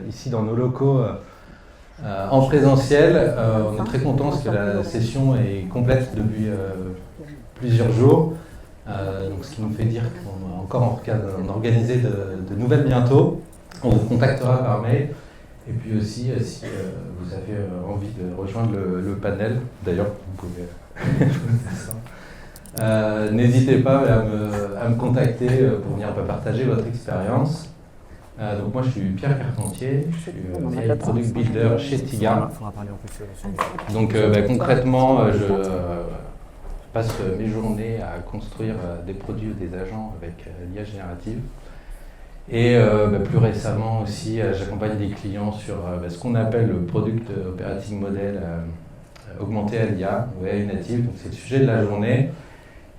ici dans nos locaux en présentiel. On est très contents parce que la session est complète depuis plusieurs jours. Donc ce qui nous fait dire qu'on va encore en organiser de nouvelles bientôt. On vous contactera par mail. Et puis aussi, si vous avez envie de rejoindre le panel, d'ailleurs, vous pouvez faire ça. N'hésitez pas à me contacter pour venir partager votre expérience. Donc moi, je suis Pierre Carpentier, je suis Product Builder chez Tiga. Donc concrètement, je passe mes journées à construire des produits ou des agents avec l'IA générative. Et plus récemment aussi, j'accompagne des clients sur ce qu'on appelle le Product Operating Model augmenté à l'IA, ou AI native. Donc c'est le sujet de la journée.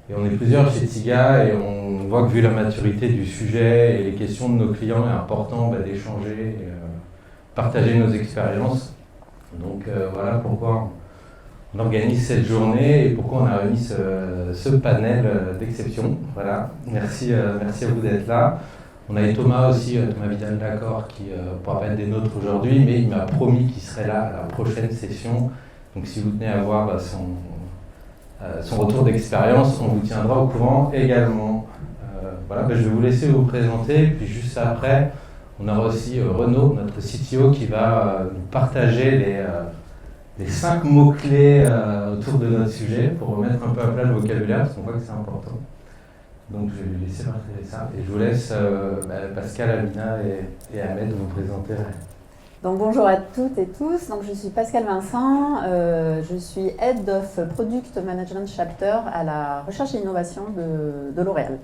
Et on est plusieurs chez Tiga et on voit que vu la maturité du sujet et les questions de nos clients, il est important d'échanger, partager nos expériences. Donc voilà pourquoi on organise cette journée et pourquoi on a réuni ce panel d'exception. Voilà, merci à vous d'être là. On a Thomas aussi, Thomas Vidal-Lacor, qui ne pourra pas être des nôtres aujourd'hui, mais il m'a promis qu'il serait là à la prochaine session. Donc si vous tenez à voir son retour d'expérience, on vous tiendra au courant également. Voilà, je vais vous laisser vous présenter, puis juste après, on aura aussi Renaud, notre CTO, qui va nous partager les 5 mots-clés autour de notre sujet pour remettre un peu à plat le vocabulaire, parce qu'on voit que c'est important. Donc je vais lui laisser partager ça, et je vous laisse Pascal, Amina et Ahmed vous présenter. Donc bonjour à toutes et tous, donc je suis Pascal Vincent, je suis Head of Product Management Chapter à la recherche et innovation de L'Oréal.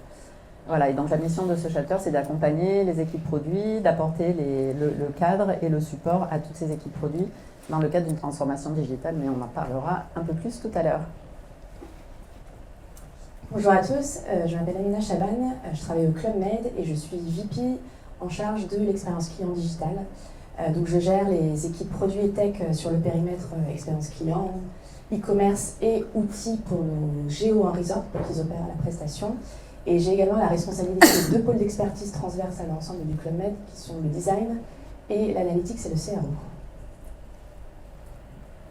Voilà, et donc la mission de ce chapter, c'est d'accompagner les équipes produits, d'apporter le cadre et le support à toutes ces équipes produits dans le cadre d'une transformation digitale, mais on en parlera un peu plus tout à l'heure. Bonjour à tous, je m'appelle Amina Chaban, je travaille au Club Med et je suis VP en charge de l'expérience client digitale. Donc je gère les équipes produits et tech sur le périmètre expérience client, e-commerce et outils pour nos géos en resort pour qu'ils opèrent à la prestation. Et j'ai également la responsabilité de 2 pôles d'expertise transverses à l'ensemble du Club Med qui sont le design et l'analytics et le CRO.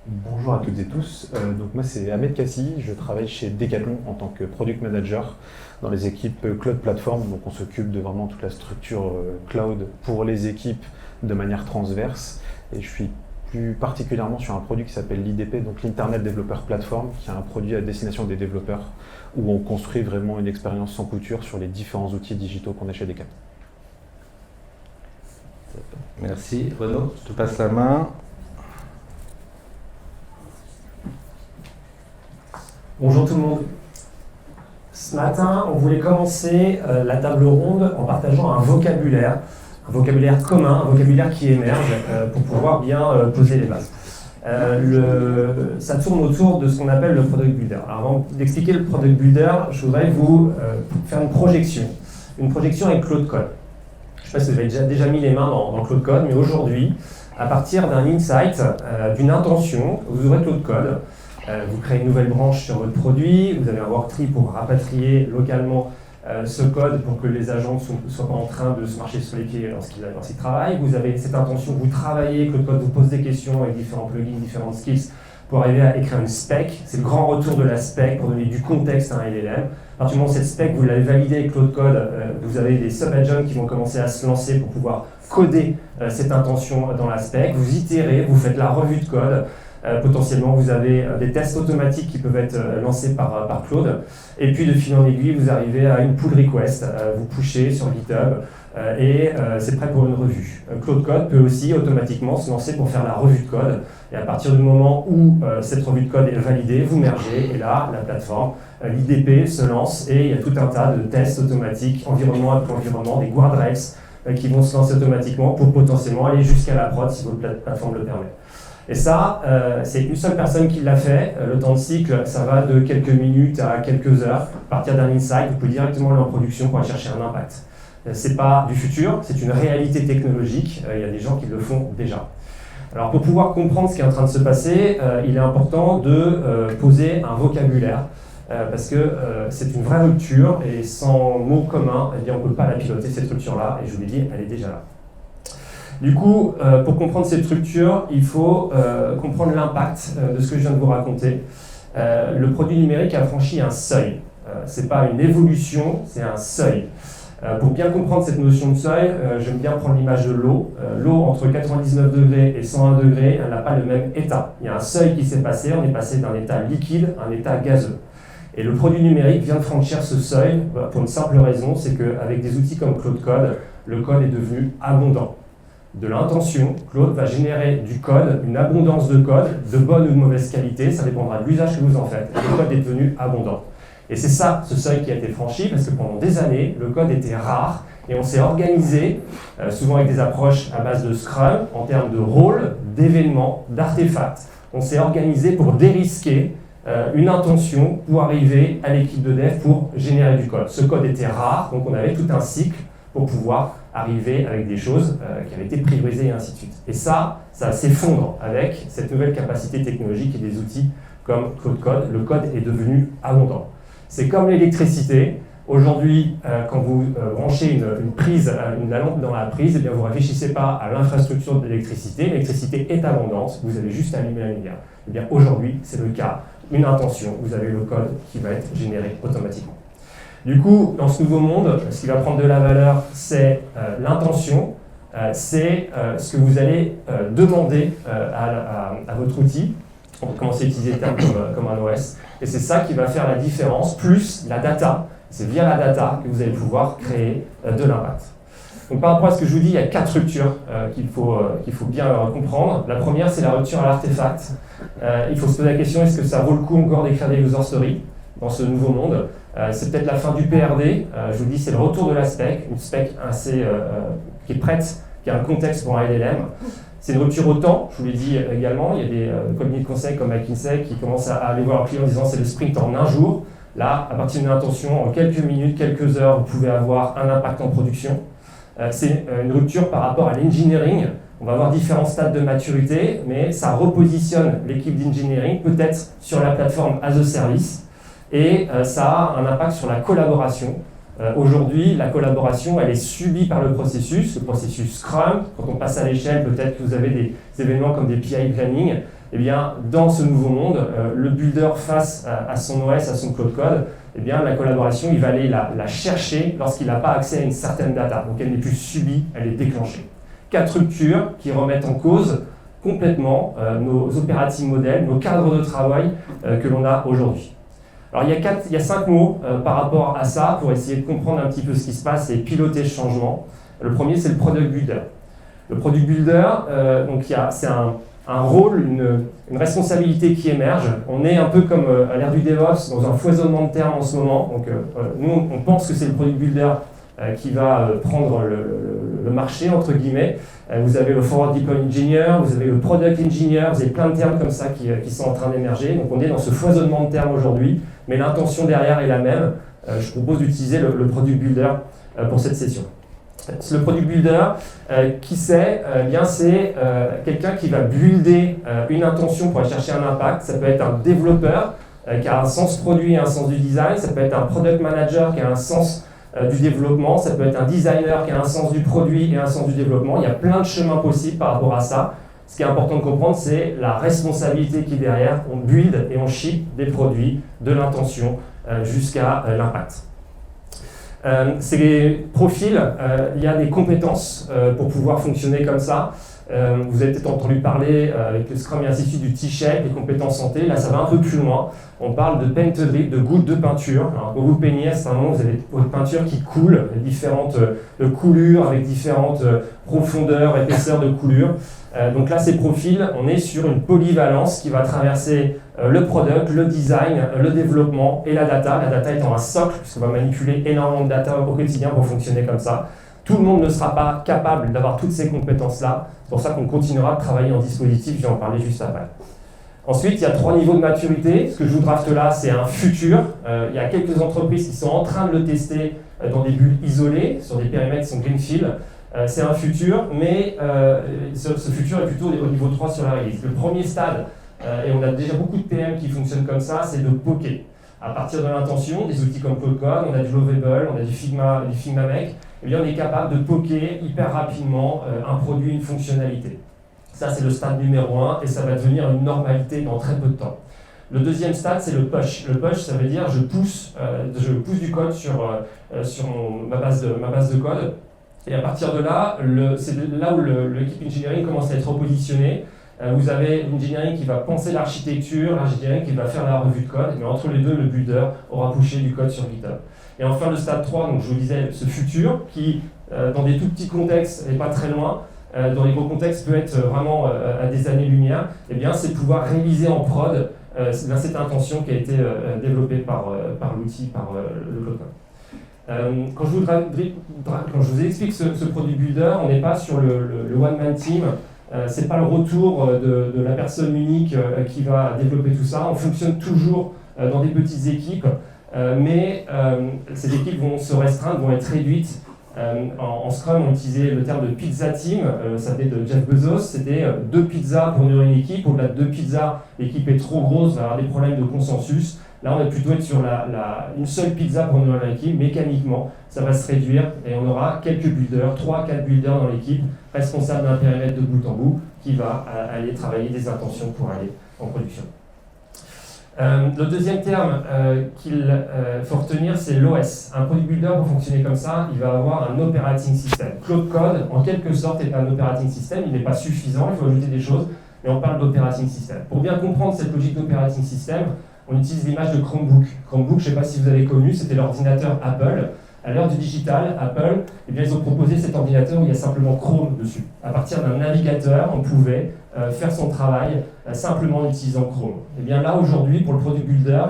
Bonjour à toutes et tous, donc moi c'est Ahmed Kassi, je travaille chez Decathlon en tant que Product Manager dans les équipes Cloud Platform, donc on s'occupe de vraiment toute la structure cloud pour les équipes de manière transverse, et je suis plus particulièrement sur un produit qui s'appelle l'IDP, donc l'Internet Developer Platform, qui est un produit à destination des développeurs où on construit vraiment une expérience sans couture sur les différents outils digitaux qu'on a chez Decathlon. Merci Renaud, je te passe la main. Bonjour tout le monde. Ce matin, on voulait commencer la table ronde en partageant un vocabulaire commun, un vocabulaire qui émerge pour pouvoir bien poser les bases. Ça tourne autour de ce qu'on appelle le Product Builder. Alors avant d'expliquer le Product Builder, je voudrais vous faire une projection avec Claude Code. Je ne sais pas si vous avez déjà mis les mains dans Claude Code, mais aujourd'hui, à partir d'un insight, d'une intention, vous ouvrez Claude Code. Vous créez une nouvelle branche sur votre produit, vous avez un worktree pour rapatrier localement ce code pour que les agents ne soient pas en train de se marcher sur les pieds lorsqu'ils travaillent. Vous avez cette intention, vous travaillez, Claude Code vous pose des questions avec différents plugins, différentes skills pour arriver à écrire une spec. C'est le grand retour de la spec pour donner du contexte à un LLM. À partir du moment où cette spec, vous l'avez validée avec Claude Code, vous avez des sub-agents qui vont commencer à se lancer pour pouvoir coder cette intention dans la spec. Vous itérez, vous faites la revue de code. Potentiellement, vous avez des tests automatiques qui peuvent être lancés par Claude. Et puis, de fil en aiguille, vous arrivez à une pull request. Vous pushez sur GitHub et c'est prêt pour une revue. Claude Code peut aussi automatiquement se lancer pour faire la revue de code. Et à partir du moment où cette revue de code est validée, vous mergez. Et là, la plateforme, l'IDP se lance et il y a tout un tas de tests automatiques, environnement après environnement, des guardrails qui vont se lancer automatiquement pour potentiellement aller jusqu'à la prod si votre plateforme le permet. Et ça, c'est une seule personne qui l'a fait. Le temps de cycle, ça va de quelques minutes à quelques heures. À partir d'un insight, vous pouvez directement aller en production pour aller chercher un impact. C'est pas du futur, c'est une réalité technologique. Il y a des gens qui le font déjà. Alors pour pouvoir comprendre ce qui est en train de se passer, il est important de poser un vocabulaire parce que c'est une vraie rupture et sans mots communs, eh bien, on ne peut pas la piloter cette rupture-là. Et je vous l'ai dit, elle est déjà là. Du coup, pour comprendre cette structure, il faut comprendre l'impact de ce que je viens de vous raconter. Le produit numérique a franchi un seuil. Ce n'est pas une évolution, c'est un seuil. Pour bien comprendre cette notion de seuil, j'aime bien prendre l'image de l'eau. L'eau, entre 99 degrés et 101 degrés, elle n'a pas le même état. Il y a un seuil qui s'est passé, on est passé d'un état liquide à un état gazeux. Et le produit numérique vient de franchir ce seuil pour une simple raison, c'est qu'avec des outils comme Claude Code, le code est devenu abondant. De l'intention, Claude va générer du code, une abondance de code, de bonne ou de mauvaise qualité, ça dépendra de l'usage que vous en faites. Le code est devenu abondant. Et c'est ça, ce seuil qui a été franchi, parce que pendant des années, le code était rare, et on s'est organisé, souvent avec des approches à base de Scrum, en termes de rôles, d'événements, d'artefacts. On s'est organisé pour dérisquer une intention pour arriver à l'équipe de dev pour générer du code. Ce code était rare, donc on avait tout un cycle pour pouvoir arriver avec des choses qui avaient été priorisées et ainsi de suite. Et ça s'effondre avec cette nouvelle capacité technologique et des outils comme Claude Code. Le code est devenu abondant. C'est comme l'électricité. Aujourd'hui, quand vous branchez une prise, une lampe dans la prise, eh bien, vous ne réfléchissez pas à l'infrastructure de l'électricité. L'électricité est abondante, vous avez juste à allumer la lumière. Eh bien, aujourd'hui, c'est le cas. Une intention, vous avez le code qui va être généré automatiquement. Du coup, dans ce nouveau monde, ce qui va prendre de la valeur, c'est l'intention, c'est ce que vous allez demander à votre outil. On va commencer à utiliser le terme comme un OS. Et c'est ça qui va faire la différence, plus la data. C'est via la data que vous allez pouvoir créer de l'impact. Donc par rapport à ce que je vous dis, il y a 4 structures qu'il faut bien comprendre. La première, c'est la rupture à l'artefact. Il faut se poser la question, est-ce que ça vaut le coup encore d'écrire des user stories dans ce nouveau monde? C'est peut-être la fin du PRD. Je vous dis, c'est le retour de la spec, une spec assez, qui est prête, qui a un contexte pour un LLM. C'est une rupture au temps, je vous l'ai dit également. Il y a des cabinets de conseil comme McKinsey qui commencent à aller voir leurs clients en disant c'est le sprint en un jour. Là, à partir d'une intention, en quelques minutes, quelques heures, vous pouvez avoir un impact en production. C'est une rupture par rapport à l'engineering. On va avoir différents stades de maturité, mais ça repositionne l'équipe d'engineering peut-être sur la plateforme as a service et ça a un impact sur la collaboration. Aujourd'hui, la collaboration, elle est subie par le processus Scrum. Quand on passe à l'échelle, peut-être que vous avez des événements comme des PI planning. Eh bien, dans ce nouveau monde, le builder face à son OS, à son Claude Code, eh bien, la collaboration, il va aller la chercher lorsqu'il n'a pas accès à une certaine data. Donc elle n'est plus subie, elle est déclenchée. 4 structures qui remettent en cause complètement nos operating models, nos cadres de travail que l'on a aujourd'hui. Alors il y a 5 mots par rapport à ça pour essayer de comprendre un petit peu ce qui se passe et piloter ce changement. Le premier, c'est le product builder. Le product builder, c'est un rôle, une responsabilité qui émerge. On est un peu comme à l'ère du DevOps, dans un foisonnement de termes en ce moment. Donc, nous, on pense que c'est le product builder qui va prendre le marché, entre guillemets. Vous avez le forward deploy engineer, vous avez le product engineer, vous avez plein de termes comme ça qui sont en train d'émerger. Donc, on est dans ce foisonnement de termes aujourd'hui, mais l'intention derrière est la même. Je propose d'utiliser le product builder pour cette session. Le product builder, qui c'est bien c'est quelqu'un qui va builder une intention pour aller chercher un impact. Ça peut être un développeur qui a un sens produit et un sens du design. Ça peut être un product manager qui a un sens du développement. Ça peut être un designer qui a un sens du produit et un sens du développement. Il y a plein de chemins possibles par rapport à ça. Ce qui est important de comprendre, c'est la responsabilité qui est derrière. On build et on ship des produits de l'intention jusqu'à l'impact. Ces profils, il y a des compétences pour pouvoir fonctionner comme ça. Vous avez peut-être entendu parler avec le Scrum et ainsi de suite du T-shape, les compétences santé. Là, ça va un peu plus loin. On parle de paint drip, de gouttes de peinture. Alors, quand vous peignez, c'est un moment où vous avez votre peinture qui coule, différentes coulures avec différentes profondeurs, épaisseurs de coulures. Donc là, ces profils, on est sur une polyvalence qui va traverser le product, le design, le développement et la data. La data étant un socle, puisqu'on va manipuler énormément de data au quotidien pour fonctionner comme ça. Tout le monde ne sera pas capable d'avoir toutes ces compétences-là. C'est pour ça qu'on continuera de travailler en dispositif, je vais en parler juste après. Ensuite, il y a 3 niveaux de maturité. Ce que je vous drafte là, c'est un futur. Il y a quelques entreprises qui sont en train de le tester dans des bulles isolées, sur des périmètres qui sont greenfield. C'est un futur, mais ce futur est plutôt au niveau 3 sur la release. Le premier stade, et on a déjà beaucoup de PM qui fonctionnent comme ça, c'est de poker. À partir de l'intention, des outils comme Claude Code, on a du Lovable, on a du Figma Make, eh bien, on est capable de poker hyper rapidement un produit, une fonctionnalité. Ça, c'est le stade numéro 1 et ça va devenir une normalité dans très peu de temps. Le deuxième stade, c'est le push. Le push, ça veut dire je pousse du code sur ma base de code. Et à partir de là, c'est là où l'équipe engineering commence à être repositionnée. Vous avez l'engineering qui va penser l'architecture, l'engineering qui va faire la revue de code, mais entre les deux, le builder aura pushé du code sur GitHub. Et enfin, le stade 3, donc je vous disais, ce futur, qui, dans des tout petits contextes, n'est pas très loin, dans les gros contextes peut être vraiment à des années-lumière, eh bien, c'est pouvoir réaliser en prod cette intention qui a été développée par l'outil, par le Cloud. Quand je vous explique ce produit builder, on n'est pas sur le one-man team, c'est pas le retour de la personne unique qui va développer tout ça. On fonctionne toujours dans des petites équipes, mais ces équipes vont se restreindre, vont être réduites. En Scrum, on utilisait le terme de pizza team, ça venait de Jeff Bezos, c'était 2 pizzas pour nourrir une équipe. Au-delà de 2 pizzas, l'équipe est trop grosse, va avoir des problèmes de consensus. Là, on va plutôt être sur une seule pizza pour nourrir l'équipe. Mécaniquement, ça va se réduire et on aura quelques builders, 3-4 builders dans l'équipe, responsables d'un périmètre de bout en bout, qui va aller travailler des intentions pour aller en production. Le deuxième terme qu'il faut retenir, c'est l'OS. Un product builder, pour fonctionner comme ça, il va avoir un operating system. Cloud Code, en quelque sorte, est un operating system. Il n'est pas suffisant, il faut ajouter des choses, mais on parle d'operating system. Pour bien comprendre cette logique d'operating system, on utilise l'image de Chromebook. Chromebook, je ne sais pas si vous avez connu, c'était l'ordinateur Apple. À l'heure du digital, Apple, eh bien, ils ont proposé cet ordinateur où il y a simplement Chrome dessus. À partir d'un navigateur, on pouvait faire son travail simplement en utilisant Chrome. Et bien là, aujourd'hui, pour le Product Builder,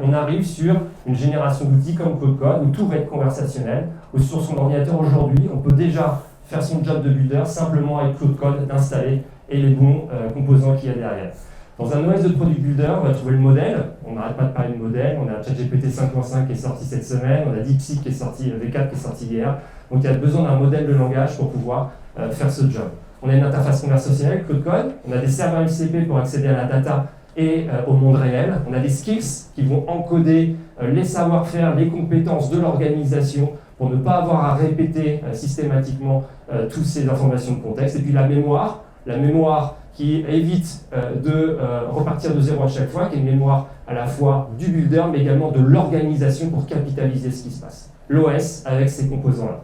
on arrive sur une génération d'outils comme Cloud Code, où tout va être conversationnel, où sur son ordinateur aujourd'hui, on peut déjà faire son job de builder simplement avec Cloud Code d'installer et les bons composants qu'il y a derrière. Dans un OS de Product Builder, on va trouver le modèle. On n'arrête pas de parler de modèle. On a ChatGPT 5.5 qui est sorti cette semaine. On a DeepSeek qui est sorti, V4 qui est sorti hier. Donc il y a besoin d'un modèle de langage pour pouvoir faire ce job. On a une interface conversationnelle, Cloud Code. On a des serveurs MCP pour accéder à la data et au monde réel. On a des skills qui vont encoder les savoir-faire, les compétences de l'organisation pour ne pas avoir à répéter systématiquement toutes ces informations de contexte. Et puis la mémoire qui évite de repartir de zéro à chaque fois, qui est une mémoire à la fois du builder, mais également de l'organisation pour capitaliser ce qui se passe. L'OS avec ces composants-là.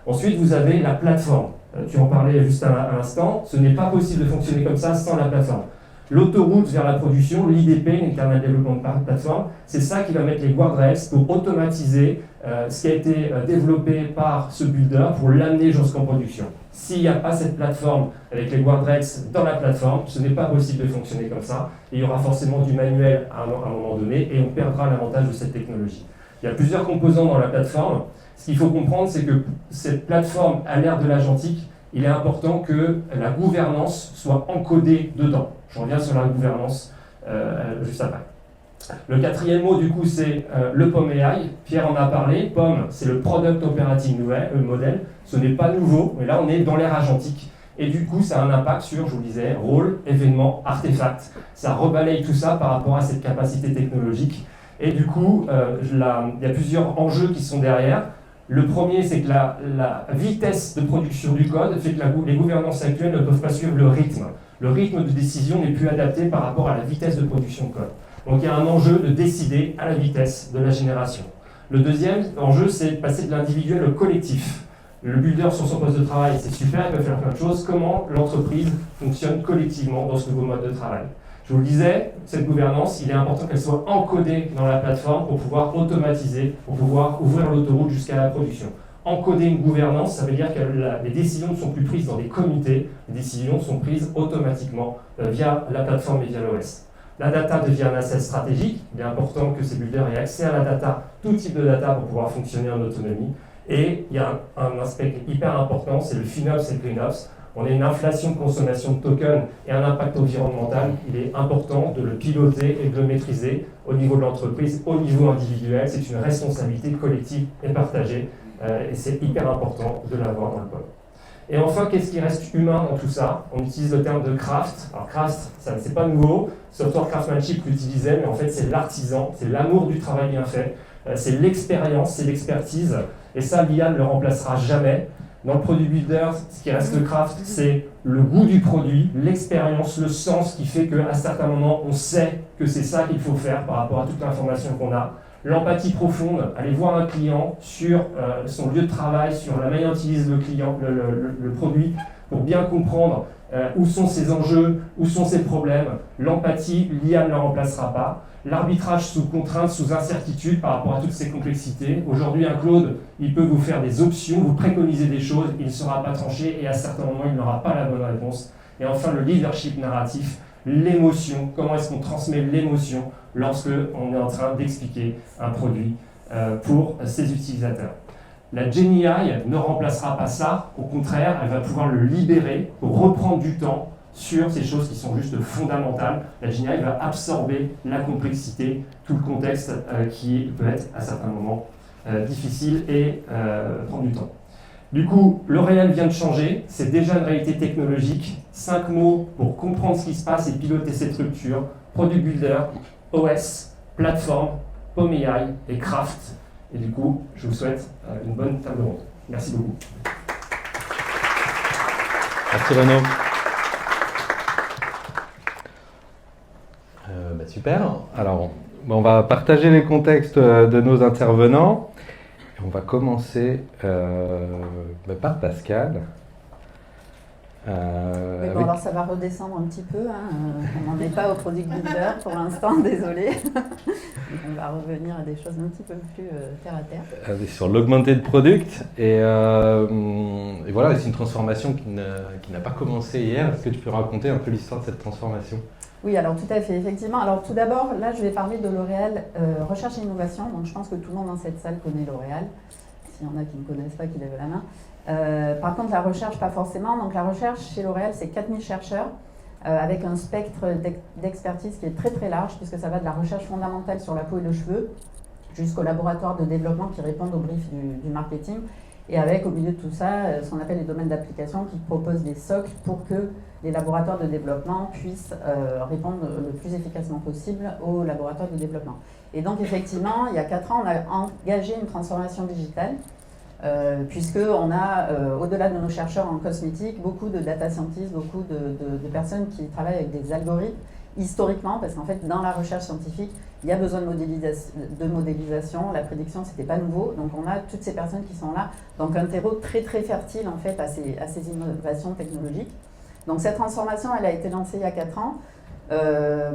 Ensuite, vous avez la plateforme. Tu en parlais juste à l'instant. Ce n'est pas possible de fonctionner comme ça sans la plateforme. L'autoroute vers la production, l'IDP, l'Internal Development Platform, c'est ça qui va mettre les guardrails pour automatiser ce qui a été développé par ce builder pour l'amener jusqu'en production. S'il n'y a pas cette plateforme avec les guardrails dans la plateforme, ce n'est pas possible de fonctionner comme ça. Et il y aura forcément du manuel à un moment donné et on perdra l'avantage de cette technologie. Il y a plusieurs composants dans la plateforme. Ce qu'il faut comprendre, c'est que cette plateforme à l'ère de l'agentique, il est important que la gouvernance soit encodée dedans. Je reviens sur la gouvernance juste après. Le quatrième mot, du coup, c'est le POM AI. Pierre en a parlé. POM, c'est le Product Operating Model. Ce n'est pas nouveau, mais là, on est dans l'ère agentique. Et du coup, ça a un impact sur, je vous le disais, rôle, événement, artefact. Ça rebalaye tout ça par rapport à cette capacité technologique. Et du coup, il y a plusieurs enjeux qui sont derrière. Le premier, c'est que la vitesse de production du code fait que les gouvernances actuelles ne peuvent pas suivre le rythme. Le rythme de décision n'est plus adapté par rapport à la vitesse de production de code. Donc il y a un enjeu de décider à la vitesse de la génération. Le deuxième enjeu, c'est de passer de l'individuel au collectif. Le builder sur son poste de travail, c'est super, il peut faire plein de choses. Comment l'entreprise fonctionne collectivement dans ce nouveau mode de travail? Je vous le disais, cette gouvernance, il est important qu'elle soit encodée dans la plateforme pour pouvoir automatiser, pour pouvoir ouvrir l'autoroute jusqu'à la production. Encoder une gouvernance, ça veut dire que les décisions ne sont plus prises dans des comités, les décisions sont prises automatiquement via la plateforme et via l'OS. La data devient un asset stratégique, il est important que ces builders aient accès à la data, tout type de data pour pouvoir fonctionner en autonomie. Et il y a un aspect hyper important, c'est le FinOps et le GreenOps. On a une inflation de consommation de tokens et un impact environnemental. Il est important de le piloter et de le maîtriser au niveau de l'entreprise, au niveau individuel. C'est une responsabilité collective et partagée. Et c'est hyper important de l'avoir dans le code. Et enfin, qu'est-ce qui reste humain dans tout ça? On utilise le terme de craft. Alors craft, c'est pas nouveau. Software craftsmanship l'utilisait, mais en fait c'est l'artisan, c'est l'amour du travail bien fait, c'est l'expérience, c'est l'expertise. Et ça, l'IA ne le remplacera jamais. Dans le product builder, ce qui reste le craft, c'est le goût du produit, l'expérience, le sens qui fait qu'à certains moments, on sait que c'est ça qu'il faut faire par rapport à toute l'information qu'on a. L'empathie profonde, aller voir un client sur son lieu de travail, sur la manière dont utilise le client, le produit, pour bien comprendre où sont ses enjeux, où sont ses problèmes. L'empathie, l'IA ne le remplacera pas. L'arbitrage sous contrainte, sous incertitude par rapport à toutes ces complexités. Aujourd'hui, un Claude, il peut vous faire des options, vous préconiser des choses, il ne sera pas tranché et à certains moments, il n'aura pas la bonne réponse. Et enfin, le leadership narratif, l'émotion. Comment est-ce qu'on transmet l'émotion lorsque on est en train d'expliquer un produit pour ses utilisateurs. La GenAI ne remplacera pas ça, au contraire, elle va pouvoir le libérer pour reprendre du temps sur ces choses qui sont juste fondamentales. La GenAI va absorber la complexité, tout le contexte qui peut être à certains moments difficile et prendre du temps. Du coup, L'Oréal vient de changer, c'est déjà une réalité technologique. 5 mots pour comprendre ce qui se passe et piloter cette structure. Product Builder, OS, plateforme, POM.AI et Craft. Et du coup, je vous souhaite une bonne table ronde. Merci beaucoup. Merci Renaud. Super. Alors, on va partager les contextes de nos intervenants. On va commencer par Pascal. Oui, bon, alors ça va redescendre un petit peu. On n'en est pas au product builder pour l'instant, désolé. On va revenir à des choses un petit peu plus terre à terre. Sur l'augmented product. Et voilà, c'est une transformation qui n'a pas commencé hier. Est-ce que tu peux raconter un peu l'histoire de cette transformation ? Oui, alors tout à fait, effectivement. Alors tout d'abord, là, je vais parler de L'Oréal Recherche et Innovation. Donc je pense que tout le monde dans cette salle connaît L'Oréal. S'il y en a qui ne connaissent pas, qui lèvent la main. Par contre, la recherche, pas forcément. Donc la recherche chez L'Oréal, c'est 4000 chercheurs avec un spectre d'expertise qui est très très large, puisque ça va de la recherche fondamentale sur la peau et le cheveu jusqu'au laboratoire de développement qui répondent aux briefs du marketing. Et avec, au milieu de tout ça, ce qu'on appelle les domaines d'application qui proposent des socles pour que les laboratoires de développement puissent répondre le plus efficacement possible aux laboratoires de développement. Et donc, effectivement, il y a 4 ans, on a engagé une transformation digitale, puisqu'on a, au-delà de nos chercheurs en cosmétique, beaucoup de data scientists, beaucoup de personnes qui travaillent avec des algorithmes, historiquement, parce qu'en fait, dans la recherche scientifique, il y a besoin de modélisation, la prédiction, c'était pas nouveau, donc on a toutes ces personnes qui sont là, donc un terreau très très fertile en fait à ces innovations technologiques. Donc cette transformation, elle a été lancée il y a 4 ans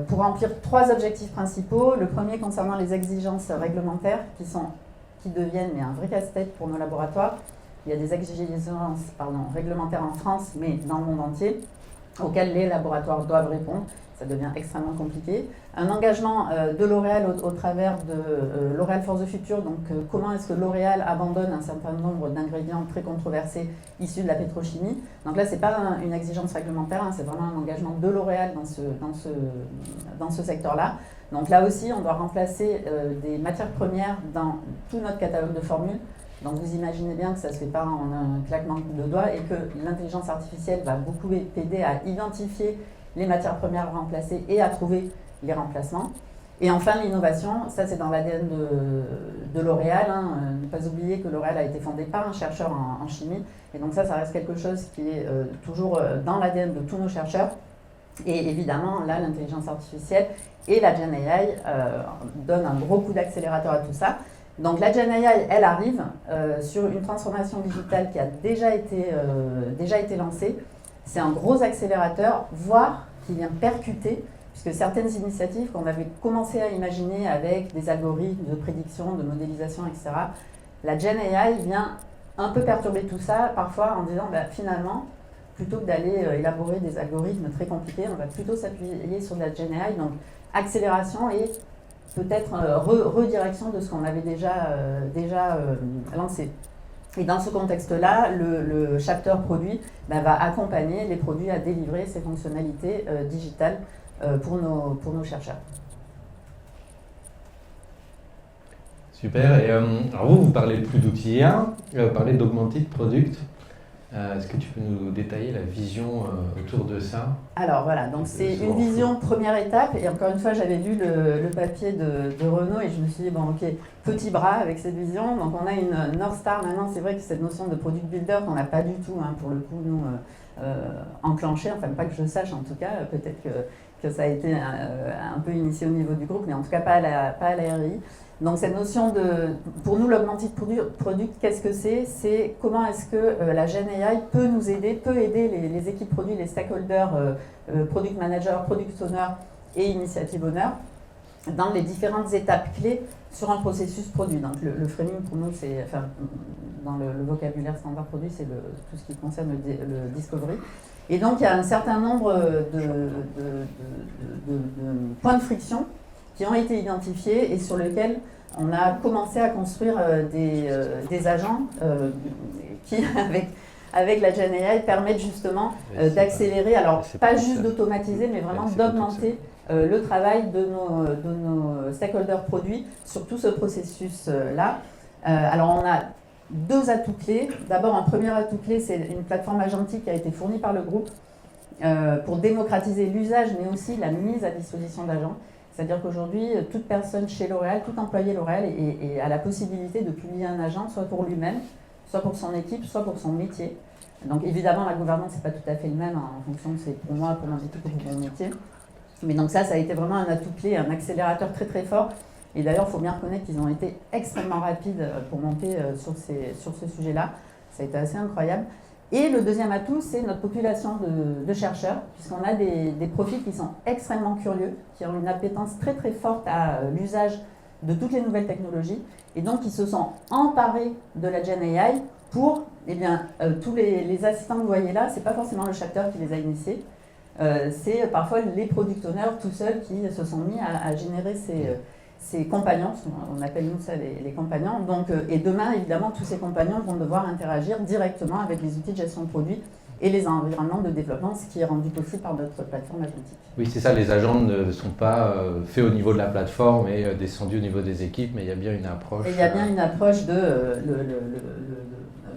pour remplir 3 objectifs principaux. Le premier concernant les exigences réglementaires qui deviennent un vrai casse-tête pour nos laboratoires. Il y a des exigences réglementaires en France, mais dans le monde entier, auxquelles les laboratoires doivent répondre. Ça devient extrêmement compliqué. Un engagement de L'Oréal au travers de L'Oréal for the Future. Donc, comment est-ce que L'Oréal abandonne un certain nombre d'ingrédients très controversés issus de la pétrochimie. Donc là, ce n'est pas une exigence réglementaire, c'est vraiment un engagement de L'Oréal dans ce secteur-là. Donc là aussi, on doit remplacer des matières premières dans tout notre catalogue de formules. Donc vous imaginez bien que ça ne se fait pas en un claquement de doigts et que l'intelligence artificielle va beaucoup aider à identifier les matières premières à remplacer et à trouver les remplacements. Et enfin, l'innovation, ça c'est dans l'ADN de L'Oréal. Ne pas oublier que L'Oréal a été fondé par un chercheur en chimie. Et donc ça reste quelque chose qui est toujours dans l'ADN de tous nos chercheurs. Et évidemment, là, l'intelligence artificielle et la GenAI donnent un gros coup d'accélérateur à tout ça. Donc la GenAI, elle arrive sur une transformation digitale qui a déjà été lancée. C'est un gros accélérateur, voire qui vient percuter, puisque certaines initiatives qu'on avait commencé à imaginer avec des algorithmes de prédiction, de modélisation, etc., la GenAI vient un peu perturber tout ça, parfois en disant finalement, plutôt que d'aller élaborer des algorithmes très compliqués, on va plutôt s'appuyer sur de la GenAI, donc accélération et peut-être redirection de ce qu'on avait déjà lancé. Et dans ce contexte-là, le chapter produit va accompagner les produits à délivrer ces fonctionnalités digitales pour nos chercheurs. Super. Et alors vous parlez plus d'outils IA, vous parlez d'augmented product. Est-ce que tu peux nous détailler la vision autour de ça ? Alors voilà, donc c'est une vision première étape. Et encore une fois, j'avais lu le papier de Renaud et je me suis dit, bon ok, petit bras avec cette vision. Donc on a une North Star maintenant. C'est vrai que cette notion de product builder qu'on n'a pas du tout, hein, pour le coup, nous, enclenché, enfin pas que je sache en tout cas, peut-être que ça a été un peu initié au niveau du groupe, mais en tout cas pas à la RI. Donc cette notion de, pour nous, l'augmented product, qu'est-ce que c'est? C'est comment est-ce que la Gen AI peut nous aider, peut aider les équipes produits, les stakeholders, product manager, product owner et initiative owner dans les différentes étapes clés sur un processus produit. Donc le framing pour nous, c'est, enfin, dans le vocabulaire standard produit, c'est tout ce qui concerne le discovery. Et donc il y a un certain nombre de points de friction qui ont été identifiés et sur lesquels on a commencé à construire des agents qui, avec la Gen AI, permettent justement d'accélérer, alors pas juste d'automatiser, mais vraiment d'augmenter le travail de nos stakeholders produits sur tout ce processus-là. Alors on a 2 atouts clés. D'abord, un premier atout clé, c'est une plateforme agentique qui a été fournie par le groupe pour démocratiser l'usage, mais aussi la mise à disposition d'agents. C'est-à-dire qu'aujourd'hui, toute personne chez L'Oréal, tout employé L'Oréal a la possibilité de publier un agent, soit pour lui-même, soit pour son équipe, soit pour son métier. Donc évidemment, la gouvernance n'est pas tout à fait le même en fonction de c'est pour moi, pour mon équipe ou pour mon métier. Mais donc ça a été vraiment un atout clé, un accélérateur très très fort. Et d'ailleurs, il faut bien reconnaître qu'ils ont été extrêmement rapides pour monter sur ce sujet-là. Ça a été assez incroyable. Et le deuxième atout, c'est notre population de chercheurs, puisqu'on a des profils qui sont extrêmement curieux, qui ont une appétence très très forte à l'usage de toutes les nouvelles technologies, et donc qui se sont emparés de la Gen AI pour, tous les assistants que vous voyez là, c'est pas forcément le chapter qui les a initiés, c'est parfois les product owners tout seuls qui se sont mis à générer ces compagnons, on appelle nous ça les compagnons. Donc, et demain, évidemment, tous ces compagnons vont devoir interagir directement avec les outils de gestion de produits et les environnements de développement, ce qui est rendu possible par notre plateforme agentique. Oui, c'est ça, les agents ne sont pas faits au niveau de la plateforme et descendus au niveau des équipes, mais il y a bien une approche. Et il y a bien une approche de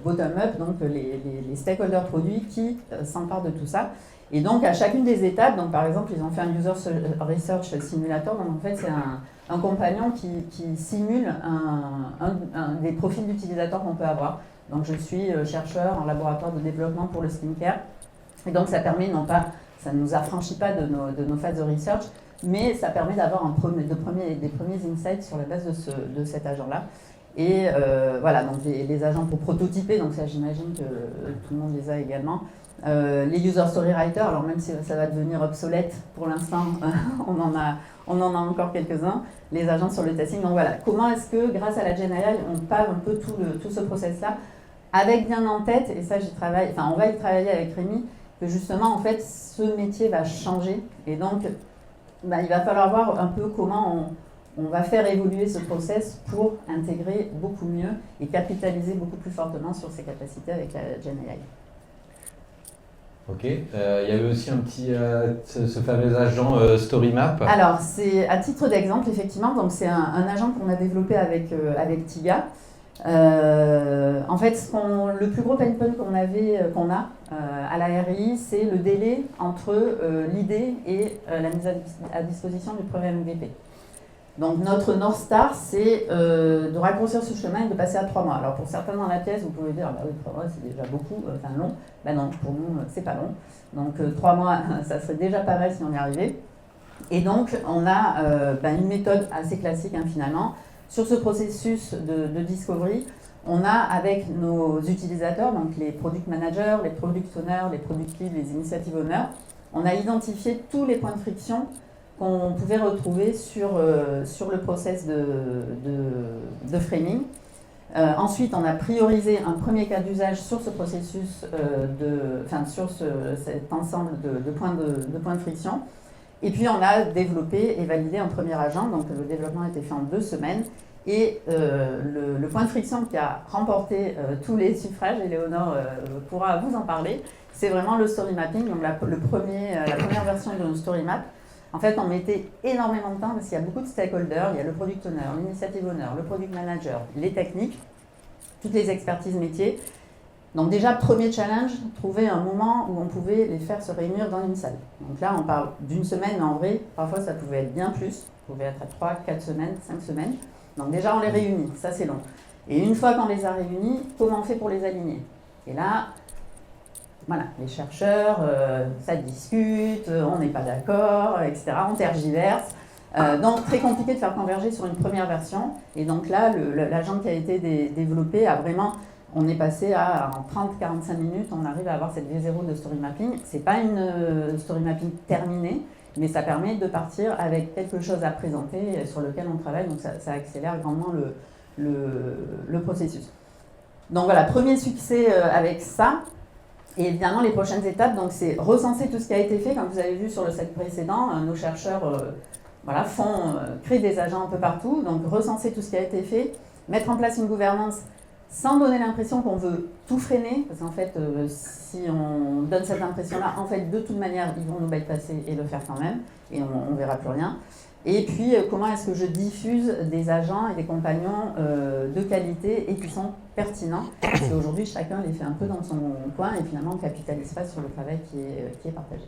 bottom-up, donc les stakeholders produits qui s'emparent de tout ça. Et donc, à chacune des étapes, donc par exemple, ils ont fait un User Research Simulator, donc en fait, c'est un compagnon qui simule des profils d'utilisateurs qu'on peut avoir. Donc, je suis chercheur en laboratoire de développement pour le skincare. Et donc, ça permet, ça ne nous affranchit pas de nos phases de research, mais ça permet d'avoir des premiers insights sur la base de cet agent-là. Et voilà, donc les agents pour prototyper, donc ça, j'imagine que tout le monde les a également. Les user story writers, alors même si ça va devenir obsolète pour l'instant, on en a encore quelques-uns, les agents sur le testing. Donc voilà, comment est-ce que grâce à la Gen AI, on parle un peu tout ce process-là, avec bien en tête, et ça on va y travailler avec Rémi, que justement en fait ce métier va changer, et donc il va falloir voir un peu comment on va faire évoluer ce process pour intégrer beaucoup mieux et capitaliser beaucoup plus fortement sur ses capacités avec la Gen AI. Ok, il y avait aussi un petit, ce fameux agent StoryMap. Alors, c'est à titre d'exemple, effectivement, donc c'est un agent qu'on a développé avec Tiga. En fait, le plus gros pain point qu'on a à la RI, c'est le délai entre l'idée et la mise à disposition du premier MVP. Donc notre North Star, c'est de raccourcir ce chemin et de passer à 3 mois. Alors pour certains dans la pièce, vous pouvez dire, oui, 3 mois c'est déjà beaucoup, long. Ben non, pour nous, c'est pas long. Donc 3 mois, ça serait déjà pas mal si on y arrivait. Et donc on a une méthode assez classique finalement. Sur ce processus de discovery, on a avec nos utilisateurs, donc les product managers, les product owners, les product leads, les initiative owners, on a identifié tous les points de friction qu'on pouvait retrouver sur le process de framing. Ensuite, on a priorisé un premier cas d'usage sur ce processus, sur cet ensemble de points de friction. Et puis, on a développé et validé un premier agent. Donc, le développement a été fait en 2 semaines. Et le point de friction qui a remporté tous les suffrages, et Léonore pourra vous en parler, c'est vraiment le story mapping, donc la première version de nos story map. En fait, on mettait énormément de temps parce qu'il y a beaucoup de stakeholders, il y a le product owner, l'initiative owner, le product manager, les techniques, toutes les expertises métiers. Donc déjà, premier challenge, trouver un moment où on pouvait les faire se réunir dans une salle. Donc là, on parle d'une semaine, mais en vrai, parfois ça pouvait être bien plus, ça pouvait être à 3, 4 semaines, 5 semaines. Donc déjà, on les réunit, ça c'est long. Et une fois qu'on les a réunis, comment on fait pour les aligner? Et là, voilà, les chercheurs, ça discute, on n'est pas d'accord, etc. On tergiverse. Donc très compliqué de faire converger sur une première version. Et donc là, l'agent qui a été développé a vraiment... On est passé à, en 30-45 minutes, on arrive à avoir cette V0 de story mapping. Ce n'est pas une story mapping terminée, mais ça permet de partir avec quelque chose à présenter sur lequel on travaille. Donc ça accélère grandement le processus. Donc voilà, premier succès avec ça. Et évidemment, les prochaines étapes, donc c'est recenser tout ce qui a été fait. Comme vous avez vu sur le slide précédent, nos chercheurs créent des agents un peu partout. Donc recenser tout ce qui a été fait, mettre en place une gouvernance sans donner l'impression qu'on veut tout freiner, parce qu'en fait, si on donne cette impression-là, en fait, de toute manière, ils vont nous bypasser et le faire quand même, et on ne verra plus rien. Et puis, comment est-ce que je diffuse des agents et des compagnons de qualité et qui sont pertinents, parce qu'aujourd'hui, chacun les fait un peu dans son coin, et finalement, on ne capitalise pas sur le travail qui est partagé.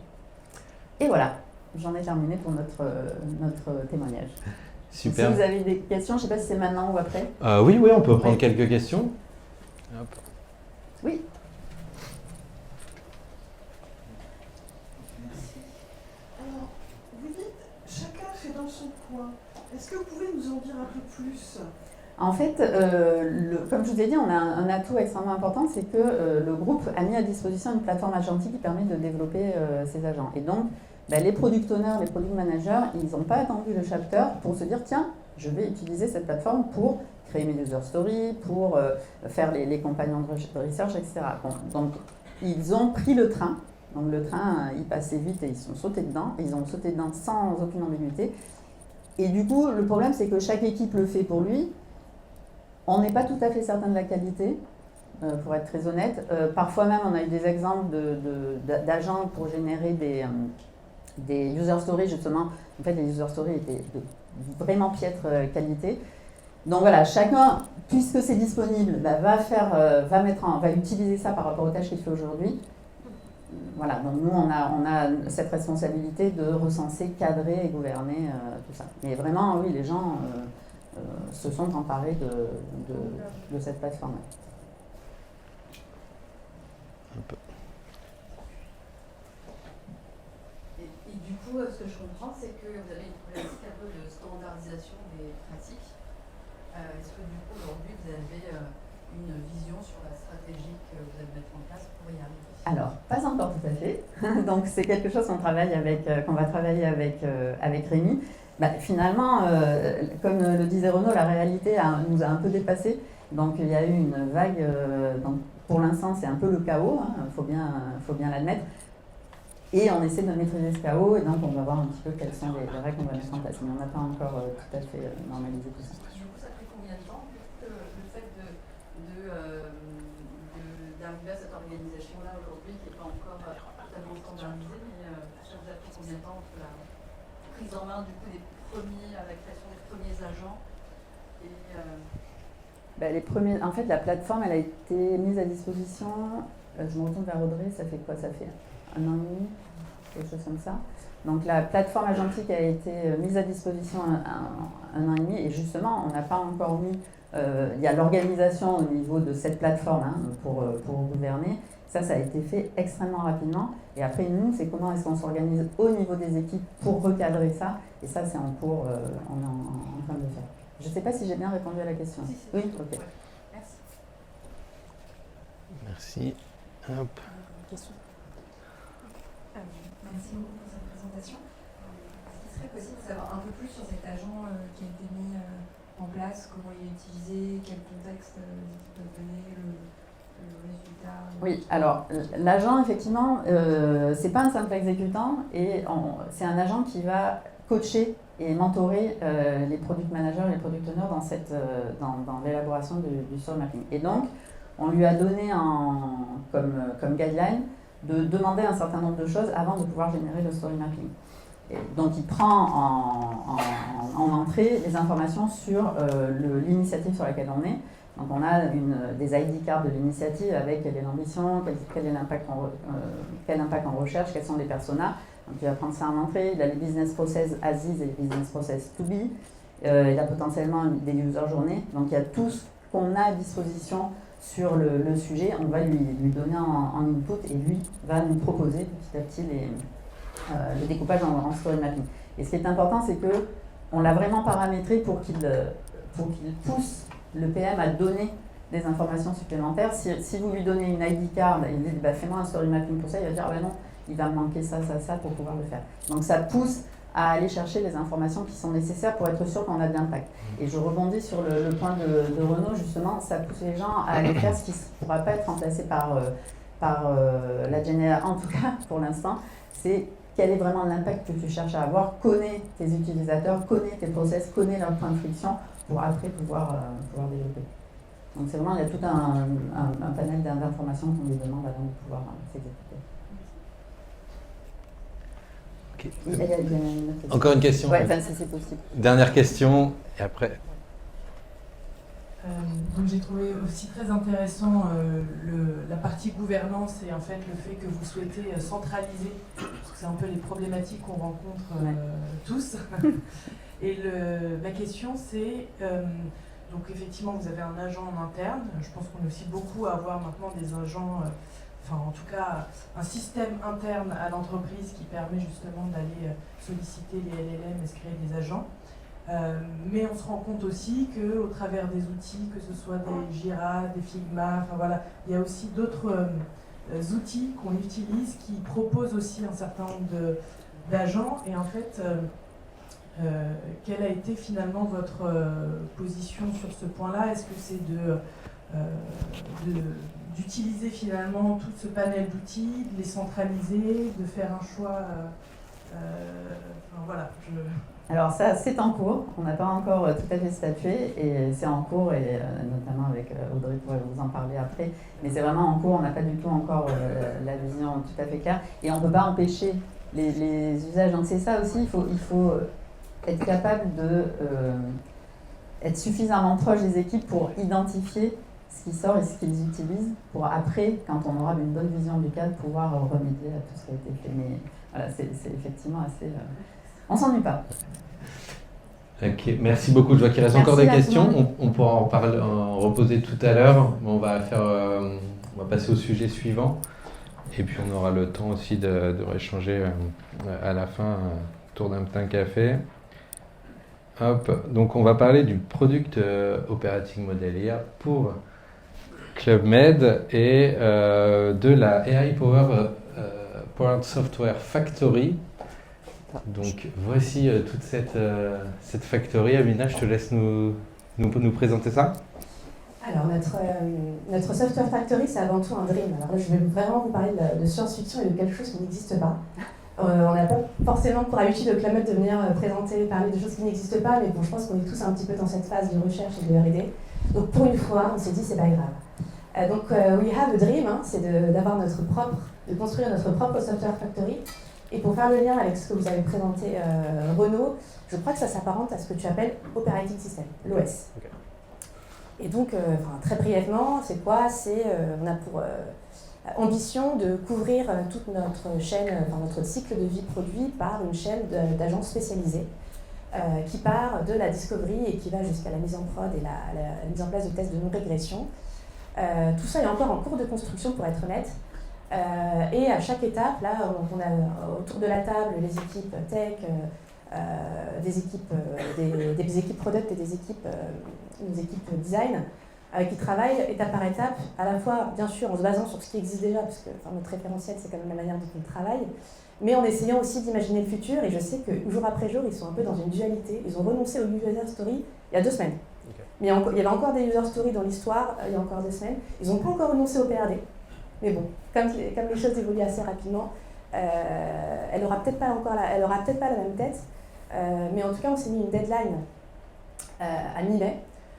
Et voilà, j'en ai terminé pour notre témoignage. Super. Si vous avez des questions, je ne sais pas si c'est maintenant ou après. Oui, on peut prendre quelques questions. Hop. Oui. Alors, vous dites, chacun fait dans son coin. Est-ce que vous pouvez nous en dire un peu plus? En fait, comme je vous ai dit, on a un atout extrêmement important, c'est que le groupe a mis à disposition une plateforme agentique qui permet de développer ces agents. Et donc, les product owners, les product managers, ils n'ont pas attendu le chapter pour se dire, tiens, je vais utiliser cette plateforme pour créer mes user stories, pour faire les compagnons de research, etc. Bon, donc, ils ont pris le train. Donc, le train, il passait vite et ils sont sautés dedans. Et ils ont sauté dedans sans aucune ambiguïté. Et du coup, le problème, c'est que chaque équipe le fait pour lui. On n'est pas tout à fait certain de la qualité, pour être très honnête. Parfois même, on a eu des exemples d'agents pour générer des user stories, justement. En fait, les user stories étaient de vraiment piètre qualité. Donc voilà, chacun, puisque c'est disponible, va utiliser ça par rapport aux tâches qu'il fait aujourd'hui. Voilà, donc nous, on a cette responsabilité de recenser, cadrer et gouverner tout ça. Mais vraiment, oui, les gens se sont emparés de cette plateforme. Et du coup, ce que je comprends, c'est que vous avez une problématique un peu de standardisation des pratiques. Est-ce que du coup, aujourd'hui, vous avez une vision sur la stratégie que vous allez mettre en place pour y arriver? Alors, pas encore tout à fait. Donc, c'est quelque chose qu'on va travailler avec Rémi. Finalement, comme le disait Renaud, la réalité nous a un peu dépassés. Donc, il y a eu une vague. Donc, pour l'instant, c'est un peu le chaos, faut bien l'admettre. Et on essaie de maîtriser ce chaos, et donc on va voir un petit peu quelles sont les règles qu'on va mettre en place. Mais on n'a pas encore tout à fait normalisé tout ça. Du coup, ça fait combien de temps le fait d'arriver à cette organisation-là aujourd'hui, qui n'est pas encore totalement standardisée, mais ça vous a pris combien de temps entre la prise en main du coup la création des premiers agents et en fait, la plateforme, elle a été mise à disposition. Je me retourne vers Audrey, ça fait quoi? Ça fait 1 an et demi, quelque chose comme ça. Donc la plateforme agentique a été mise à disposition un an et demi, et justement, on n'a pas encore mis. Il y a l'organisation au niveau de cette plateforme pour gouverner. Ça a été fait extrêmement rapidement. Et après, nous, c'est comment est-ce qu'on s'organise au niveau des équipes pour recadrer ça. Et ça, c'est en cours, on est en train de le faire. Je ne sais pas si j'ai bien répondu à la question. Si, oui, ok. Ouais. Merci. Merci. Hop. Question. Merci beaucoup pour cette présentation. Est-ce qu'il serait possible de savoir un peu plus sur cet agent qui a été mis en place, comment il est utilisé, quel contexte il peut donner, le résultat? Oui, alors l'agent, effectivement, c'est pas un simple exécutant, et c'est un agent qui va coacher et mentorer les product managers et les product owners dans l'élaboration du story mapping. Et donc, on lui a donné comme guideline de demander un certain nombre de choses avant de pouvoir générer le story mapping. Et donc, il prend en entrée les informations sur l'initiative sur laquelle on est. Donc, on a des ID cards de l'initiative avec quelle est l'ambition, quel est l'impact en recherche, quels sont les personas. Donc, il va prendre ça en entrée. Il a les business process as is et les business process to be. il y a potentiellement des user journées, donc il y a tout ce qu'on a à disposition sur le sujet, on va lui donner en input et lui va nous proposer petit à petit le découpage en story mapping. Et ce qui est important, c'est qu'on l'a vraiment paramétré pour qu'il pousse le PM à donner des informations supplémentaires. Si vous lui donnez une ID card et il dit bah, fais-moi un story mapping pour ça, il va dire ah, bah non, il va me manquer ça pour pouvoir le faire. Donc ça pousse à aller chercher les informations qui sont nécessaires pour être sûr qu'on a de l'impact. Et je rebondis sur le point de Renaud, justement, ça pousse les gens à aller faire ce qui ne pourra pas être remplacé par la GNR, en tout cas pour l'instant, c'est quel est vraiment l'impact que tu cherches à avoir, connais tes utilisateurs, connais tes process, connais leurs points de friction pour après pouvoir développer. Donc c'est vraiment, il y a tout un panel d'informations qu'on lui demande avant de pouvoir s'exécuter. Okay. Il y a une autre question. Encore une question. Ouais, si c'est possible. Dernière question, et après. Donc j'ai trouvé aussi très intéressant la partie gouvernance et en fait le fait que vous souhaitez centraliser, parce que c'est un peu les problématiques qu'on rencontre tous. Et ma question c'est, donc effectivement vous avez un agent en interne, je pense qu'on est aussi beaucoup à avoir maintenant des agents, enfin en tout cas un système interne à l'entreprise qui permet justement d'aller solliciter les LLM et se créer des agents. Mais on se rend compte aussi qu'au travers des outils, que ce soit des Jira, des Figma, enfin voilà, il y a aussi d'autres outils qu'on utilise qui proposent aussi un certain nombre d'agents. Et en fait, quelle a été finalement votre position sur ce point-là? Est-ce que c'est d'utiliser finalement tout ce panel d'outils, de les centraliser, de faire un choix enfin, voilà, Alors ça, c'est en cours, on n'a pas encore tout à fait statué, et c'est en cours, et notamment avec Audrey pourrait vous en parler après, mais c'est vraiment en cours, on n'a pas du tout encore la vision tout à fait claire, et on ne peut pas empêcher les usages. Donc c'est ça aussi, il faut être capable être suffisamment proche des équipes pour identifier ce qui sort et ce qu'ils utilisent, pour après, quand on aura une bonne vision du cadre, pouvoir remédier à tout ce qui a été fait. Mais voilà, c'est effectivement assez... on s'ennuie pas. Ok, merci beaucoup. Je vois qu'il reste encore des questions. On pourra en reposer tout à l'heure. On va passer au sujet suivant. Et puis on aura le temps aussi de rééchanger à la fin autour d'un petit café. Hop. Donc on va parler du Product Operating Model IA pour Club Med et de la AI Powered Software Factory. Donc voici toute cette factory. Amina, je te laisse nous présenter ça. Alors notre Software Factory, c'est avant tout un dream. Alors là, je vais vraiment vous parler de science-fiction et de quelque chose qui n'existe pas. On n'a pas forcément pour habitude au Club Med de venir parler de choses qui n'existent pas, mais bon, je pense qu'on est tous un petit peu dans cette phase de recherche et de R&D. Donc pour une fois, on s'est dit c'est pas grave. Donc we have a dream, hein, c'est de construire notre propre Software Factory. Et pour faire le lien avec ce que vous avez présenté, Renaud, je crois que ça s'apparente à ce que tu appelles Operating System, l'OS. Okay. Et donc, très brièvement, c'est quoi? On a pour ambition de couvrir toute notre chaîne, notre cycle de vie produit par une chaîne d'agents spécialisés qui part de la discovery et qui va jusqu'à la mise en prod et la mise en place de tests de non-régression. Tout ça est encore en cours de construction, pour être honnête. Et à chaque étape, là, on a autour de la table les équipes tech, des équipes product et des équipes design qui travaillent étape par étape, à la fois bien sûr en se basant sur ce qui existe déjà, parce que notre référentiel c'est quand même la manière dont on travaille, mais en essayant aussi d'imaginer le futur. Et je sais que jour après jour, ils sont un peu dans une dualité. Ils ont renoncé aux user stories il y a 2 semaines. Okay. Mais il y avait encore des user stories dans l'histoire il y a encore 2 semaines. Ils n'ont pas encore renoncé au PRD. Mais bon, comme les choses évoluent assez rapidement, elle aura peut-être pas la même tête, mais en tout cas on s'est mis une deadline à mi-mai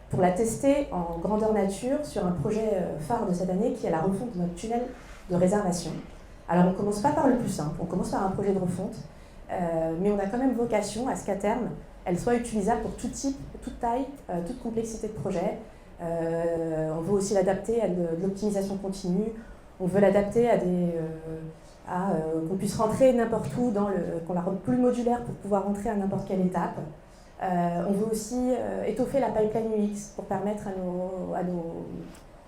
pour la tester en grandeur nature sur un projet phare de cette année qui est la refonte de notre tunnel de réservation. Alors on ne commence pas par le plus simple, on commence par un projet de refonte, mais on a quand même vocation à ce qu'à terme elle soit utilisable pour tout type, toute taille, toute complexité de projet. On veut aussi l'adapter à de l'optimisation continue. On veut l'adapter qu'on puisse rentrer n'importe où, qu'on la rende plus modulaire pour pouvoir rentrer à n'importe quelle étape. On veut aussi étoffer la pipeline UX pour permettre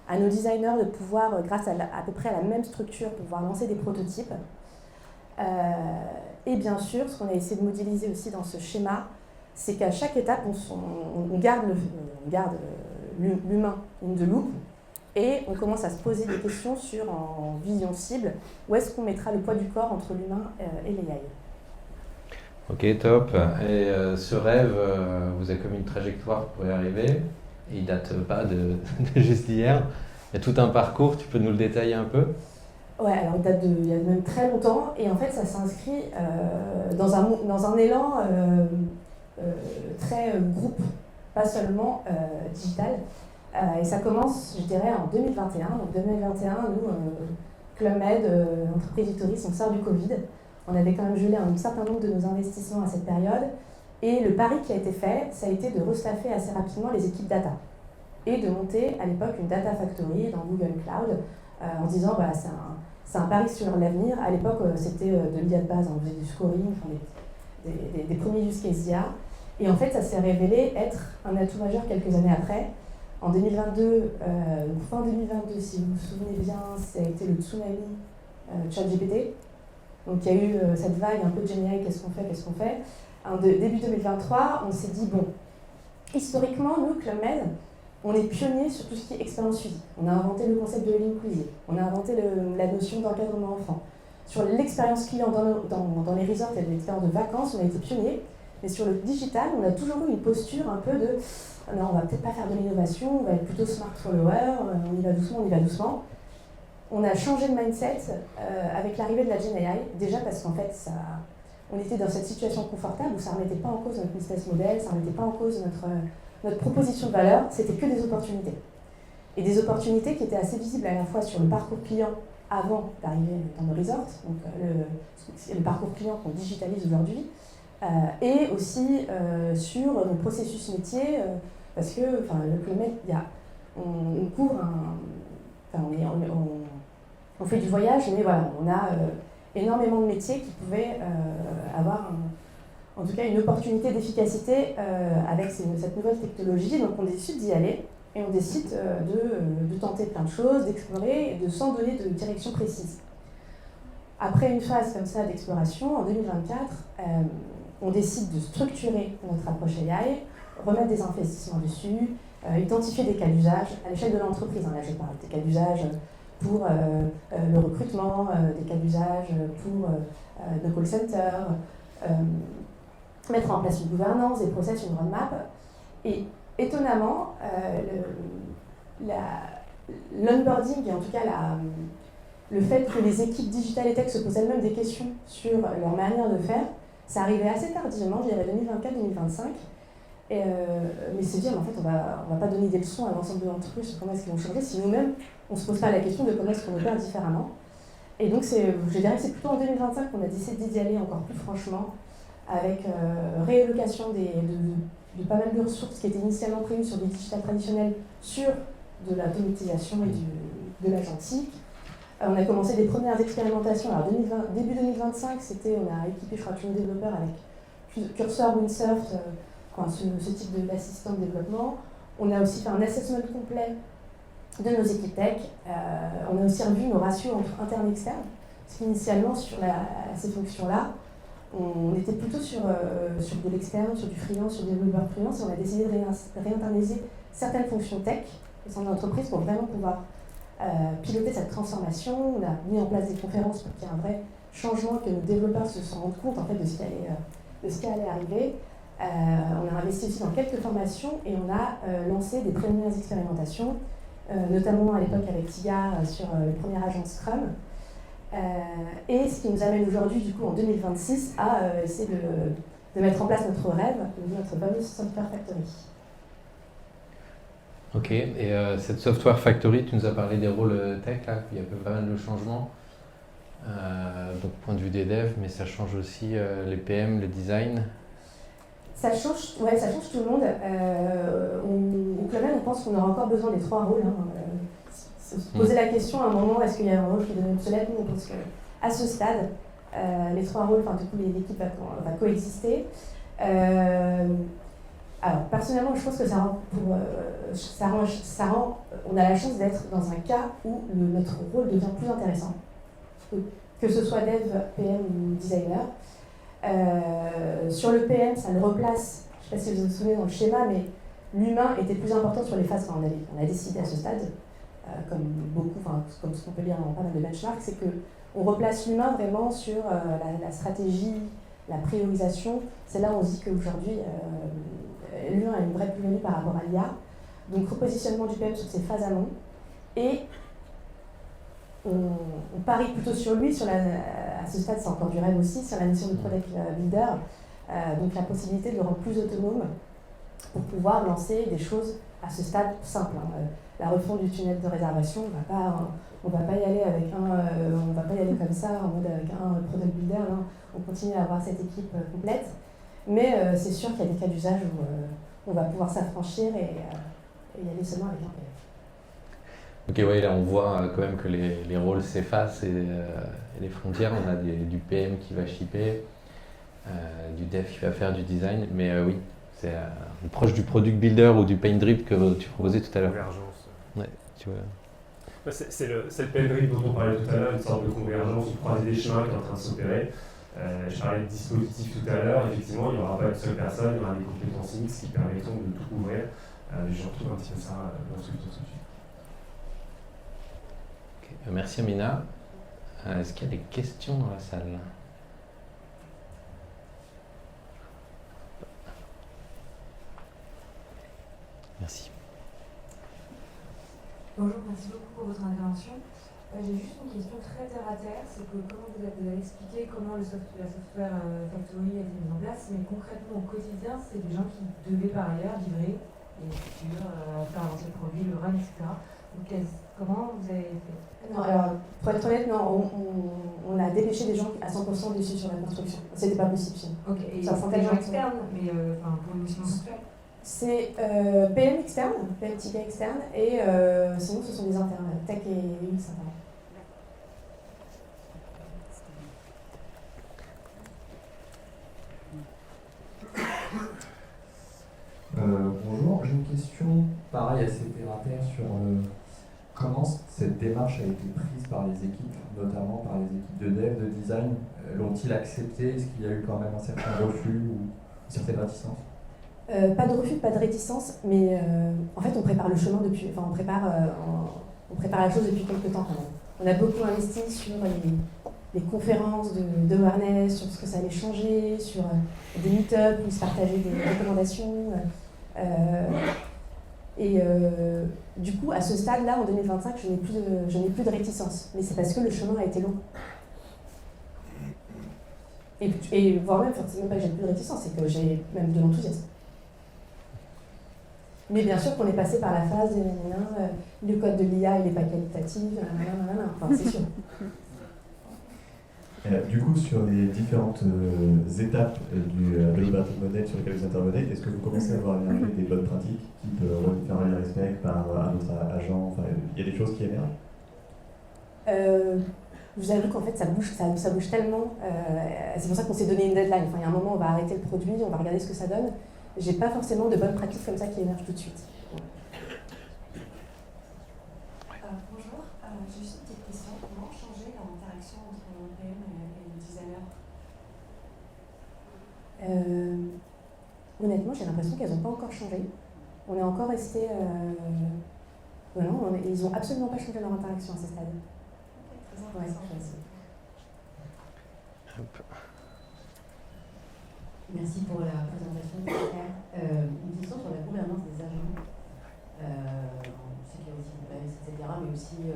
à nos designers de pouvoir, grâce à peu près à la même structure, pouvoir lancer des prototypes. Et bien sûr, ce qu'on a essayé de modéliser aussi dans ce schéma, c'est qu'à chaque étape, on garde l'humain in the loop et on commence à se poser des questions sur, en vision cible, où est-ce qu'on mettra le poids du corps entre l'humain et l'AI. Ok, top. Et ce rêve, vous avez comme une trajectoire pour y arriver. Il date pas de juste d'hier. Il y a tout un parcours, tu peux nous le détailler un peu? Ouais, alors il y a même très longtemps, et en fait ça s'inscrit dans un élan très groupe, pas seulement digital. Et ça commence, je dirais, en 2021. Donc 2021, nous, Club Med, entreprise du tourisme, on sort du Covid. On avait quand même gelé un certain nombre de nos investissements à cette période. Et le pari qui a été fait, ça a été de restaffer assez rapidement les équipes data. Et de monter à l'époque une data factory dans Google Cloud, en disant voilà, c'est un pari sur l'avenir. À l'époque, c'était de l'IA de base, on faisait du scoring, enfin, des premiers use cases IA. Et en fait, ça s'est révélé être un atout majeur quelques années après. En 2022, fin 2022, si vous vous souvenez bien, ça a été le tsunami ChatGPT. Donc il y a eu cette vague un peu de GenAI, qu'est-ce qu'on fait. Début 2023, on s'est dit, bon, historiquement, nous, Club Med, on est pionniers sur tout ce qui est expérience suivie. On a inventé le concept de l'inclusive, on a inventé la notion d'encadrement enfant. Sur l'expérience client dans les resorts et l'expérience de vacances, on a été pionniers. Mais sur le digital, on a toujours eu une posture un peu de non, on va peut-être pas faire de l'innovation, on va être plutôt smart follower, on y va doucement. On a changé de mindset avec l'arrivée de la GenAI, déjà parce qu'en fait, on était dans cette situation confortable où ça ne remettait pas en cause notre business model, ça ne remettait pas en cause notre proposition de valeur, c'était que des opportunités. Et des opportunités qui étaient assez visibles à la fois sur le parcours client avant d'arriver dans nos resorts, donc le parcours client qu'on digitalise aujourd'hui, et aussi sur nos processus métiers, parce que le Club Med, on couvre on fait du voyage, mais voilà, on a énormément de métiers qui pouvaient avoir en tout cas une opportunité d'efficacité avec cette nouvelle technologie. Donc on décide d'y aller et on décide de tenter plein de choses, d'explorer et de s'en donner de direction précise. Après une phase comme ça d'exploration, en 2024, on décide de structurer notre approche AI, remettre des investissements dessus, identifier des cas d'usage à l'échelle de l'entreprise. Là, je parle des cas d'usage pour le recrutement, des cas d'usage pour le call center, mettre en place une gouvernance, des process, une roadmap. Et étonnamment, l'onboarding et en tout cas le fait que les équipes digitales et tech se posent elles-mêmes des questions sur leur manière de faire, ça arrivait assez tardivement, je dirais 2024-2025. Mais se dire, en fait, on va pas donner des leçons à l'ensemble de l'entreprise sur comment est-ce qu'ils vont changer si nous-mêmes, on ne se pose pas la question de comment est-ce qu'on opère différemment. Et donc, je dirais que c'est plutôt en 2025 qu'on a décidé d'y aller encore plus franchement, avec réallocation de pas mal de ressources qui étaient initialement prévues sur des digitales traditionnels sur de l'automatisation et de l'agentique. On a commencé des premières expérimentations. Alors, début 2025, on a équipé, je crois, tous nos développeurs avec Cursor, Windsurf, ce type d'assistant de développement. On a aussi fait un assessment complet de nos équipes tech. On a aussi revu nos ratios entre internes et externes. Parce qu'initialement, sur ces fonctions-là, on était plutôt sur de l'externe, sur du freelance, sur des développeurs freelance, et on a décidé de réinternaliser certaines fonctions tech au sein de l'entreprise pour vraiment pouvoir piloter cette transformation. On a mis en place des conférences pour qu'il y ait un vrai changement, que nos développeurs se rendent compte en fait, de ce qui allait arriver. On a investi aussi dans quelques formations et on a lancé des premières expérimentations, notamment à l'époque avec TIA sur le premier agent Scrum. Et ce qui nous amène aujourd'hui, du coup, en 2026, à essayer de mettre en place notre rêve, notre fameuse Software Factory. Ok, et cette Software Factory, tu nous as parlé des rôles tech, là, il y a pas mal de changements, donc point de vue des devs, mais ça change aussi les PM, le design. Ça change tout le monde. Au Club Med, on pense qu'on aura encore besoin des 3 rôles. Se poser la question à un moment, est-ce qu'il y a un rôle qui devient obsolète? Nous, on pense qu'à ce stade, les 3 rôles, du coup, l'équipe va coexister. Alors, personnellement, je pense que on a la chance d'être dans un cas où notre rôle devient plus intéressant. Que ce soit dev, PM ou designer. Sur le PM, ça le replace, je ne sais pas si vous vous souvenez dans le schéma, mais l'humain était plus important sur les phases quand on a décidé à ce stade, comme ce qu'on peut lire dans pas mal de benchmarks, c'est qu'on replace l'humain vraiment sur la stratégie, la priorisation. C'est là où on se dit qu'aujourd'hui, l'humain a une vraie plus-value par rapport à l'IA. Donc repositionnement du PM sur ces phases amont. Et on parie plutôt sur lui, à ce stade c'est encore du rêve aussi, sur la mission de Product Builder, donc la possibilité de le rendre plus autonome pour pouvoir lancer des choses à ce stade simple. La refonte du tunnel de réservation, on va pas y aller comme ça en mode avec un Product Builder, hein. On continue à avoir cette équipe complète, mais c'est sûr qu'il y a des cas d'usage où on va pouvoir s'affranchir et y aller seulement avec un PM. Ok, ouais, là on voit quand même que les rôles s'effacent et les frontières. On a du PM qui va shipper, du dev qui va faire du design, mais oui, c'est proche du product builder ou du paint drip que tu proposais tout à l'heure. Convergence. Ouais, tu vois. C'est le paint drip dont on parlait tout à l'heure, une sorte de convergence, une croisée des chemins qui est en train de s'opérer. Je parlais de dispositif tout à l'heure, effectivement, il n'y aura pas une seule personne, il y aura des compétences mixtes qui permettront de tout couvrir. Je retrouve un petit peu ça dans ce que tu as dit. Merci Amina. Est-ce qu'il y a des questions dans la salle? Merci. Bonjour, merci beaucoup pour votre intervention. J'ai juste une question très terre à terre, c'est que comment vous avez expliqué comment la software factory a été mise en place, mais concrètement au quotidien, c'est des gens qui devaient par ailleurs livrer les features, faire avancer le produit, le run, etc. Donc comment vous avez fait? Non, alors, pour être honnête, non, on a dépêché des gens à 100% dessus sur la construction. C'était pas possible chez nous. Ok, et ça c'est des gens externes, mais pour une mission software? C'est PM externe, PM ticket externe, et sinon ce sont des internes, tech et UX internes. Bonjour, j'ai une question pareil assez terre à terre sur comment cette démarche a été prise par les équipes, notamment par les équipes de dev, de design. L'ont-ils accepté? Est-ce qu'il y a eu quand même un certain refus ou une certaine réticence? Pas de refus, pas de réticence, mais en fait on prépare le chemin depuis, on prépare la chose depuis quelques temps quand même. On a beaucoup investi sur les conférences de awareness, sur ce que ça allait changer, sur des meet-ups où ils se partageaient des recommandations. Du coup, à ce stade-là, en 2025, je n'ai plus de réticence. Mais c'est parce que le chemin a été long. Et voire même, c'est même pas que j'ai plus de réticence, c'est que j'ai même de l'enthousiasme. Mais bien sûr qu'on est passé par la phase de le code de l'IA, il n'est pas qualitatif, enfin, c'est sûr. Du coup, sur les différentes étapes de l'opérative modèle sur lesquelles vous intervenez, est-ce que vous commencez à avoir émergé des bonnes pratiques, type faire les respect par un autre agent? Enfin, il y a des choses qui émergent? Je vous avoue qu'en fait, ça bouge tellement. C'est pour ça qu'on s'est donné une deadline. Enfin, il y a un moment, on va arrêter le produit, on va regarder ce que ça donne. J'ai pas forcément de bonnes pratiques comme ça qui émergent tout de suite. Bonjour, j'ai juste une petite question. Comment changer l'interaction entre un PM et le designer? Honnêtement, j'ai l'impression qu'elles n'ont pas encore changé. On est encore resté. Non, ils n'ont absolument pas changé leur interaction à ce stade. Okay, très Merci pour la présentation. Une question sur la gouvernance des agents. On sait qu'il y a aussi compliance, etc., mais aussi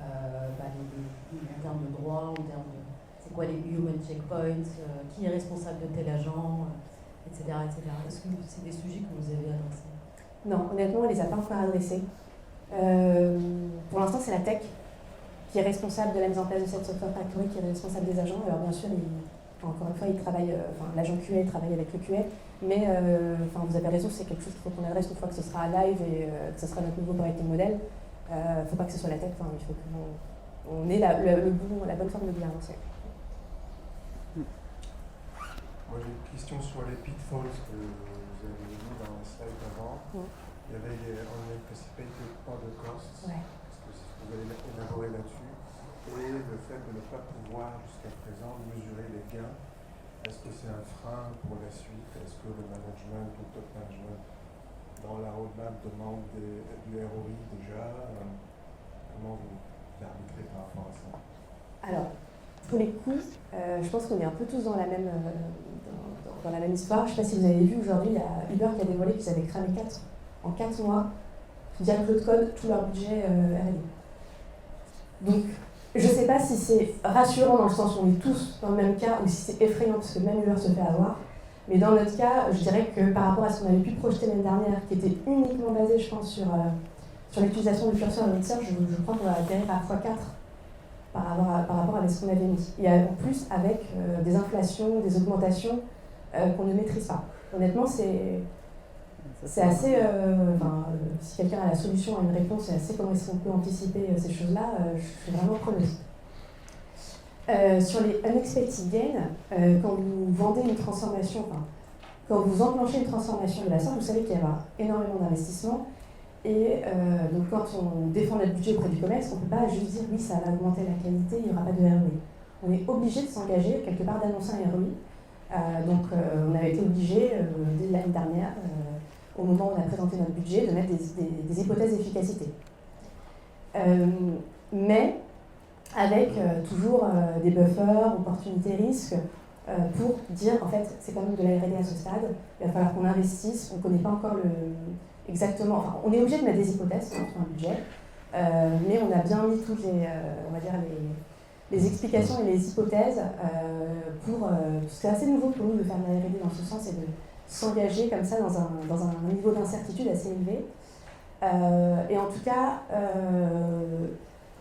en termes de droit, en termes de c'est quoi les human checkpoints, qui est responsable de tel agent, etc., etc. Est-ce que c'est des sujets que vous avez adressés? Non, honnêtement, on ne les a pas encore adressés. Pour l'instant, c'est la tech qui est responsable de la mise en place de cette software factory, qui est responsable des agents. Alors bien sûr, encore une fois, l'agent QA travaille avec le QA, mais vous avez raison, c'est quelque chose qu'il faut qu'on adresse une fois que ce sera live et que ce sera notre nouveau operating model. Il ne faut pas que ce soit la tech, il faut qu'on ait la bonne forme de gouvernance. Moi j'ai une question sur les pitfalls que vous vous avez mis dans la slide avant, il y avait les unanticipated order costs. Ouais. Est-ce que vous allez élaborer là-dessus? Et le fait de ne pas pouvoir jusqu'à présent mesurer les gains, est-ce que c'est un frein pour la suite? Est-ce que le management ou le top management dans la roadmap demande du ROI déjà? Comment vous arbitrez par rapport à ça? Alors, pour les coûts, je pense qu'on est un peu tous dans la même, dans la même histoire. Je ne sais pas si vous avez vu, aujourd'hui, il y a Uber qui a dévoilé qu'ils avaient cramé en 4 mois, via Cloud Code, tout leur budget R&D. Donc, je ne sais pas si c'est rassurant dans le sens où on est tous dans le même cas, ou si c'est effrayant parce que même Uber se fait avoir. Mais dans notre cas, je dirais que par rapport à ce qu'on avait pu projeter l'année dernière, qui était uniquement basé, je pense, sur l'utilisation du curseur et mixeur, je crois qu'on va atterrir à x4 par rapport à ce qu'on avait mis. Et en plus, avec des inflations, des augmentations qu'on ne maîtrise pas. Honnêtement, c'est assez... si quelqu'un a la solution, a une réponse, et assez comment est-ce qu'on peut anticiper ces choses-là, je suis vraiment preneuse. Sur les unexpected gains, quand vous vendez une transformation, quand vous enclenchez une transformation de la sorte, vous savez qu'il y aura énormément d'investissements. Et donc quand on défend notre budget auprès du commerce, on ne peut pas juste dire oui, ça va augmenter la qualité, il n'y aura pas de ROI. On est obligé de s'engager quelque part d'annoncer un ROI. Donc on avait été obligé, dès l'année dernière, au moment où on a présenté notre budget, de mettre des hypothèses d'efficacité. Mais avec toujours des buffers, opportunités, risques, pour dire, en fait, c'est quand même de la R&D à ce stade, il va falloir qu'on investisse, on ne connaît pas encore exactement, enfin, on est obligé de mettre des hypothèses sur un budget, mais on a bien mis toutes les, on va dire, les explications et les hypothèses pour, c'est assez nouveau pour nous de faire de la R&D dans ce sens et de s'engager comme ça dans un niveau d'incertitude assez élevé. Et en tout cas,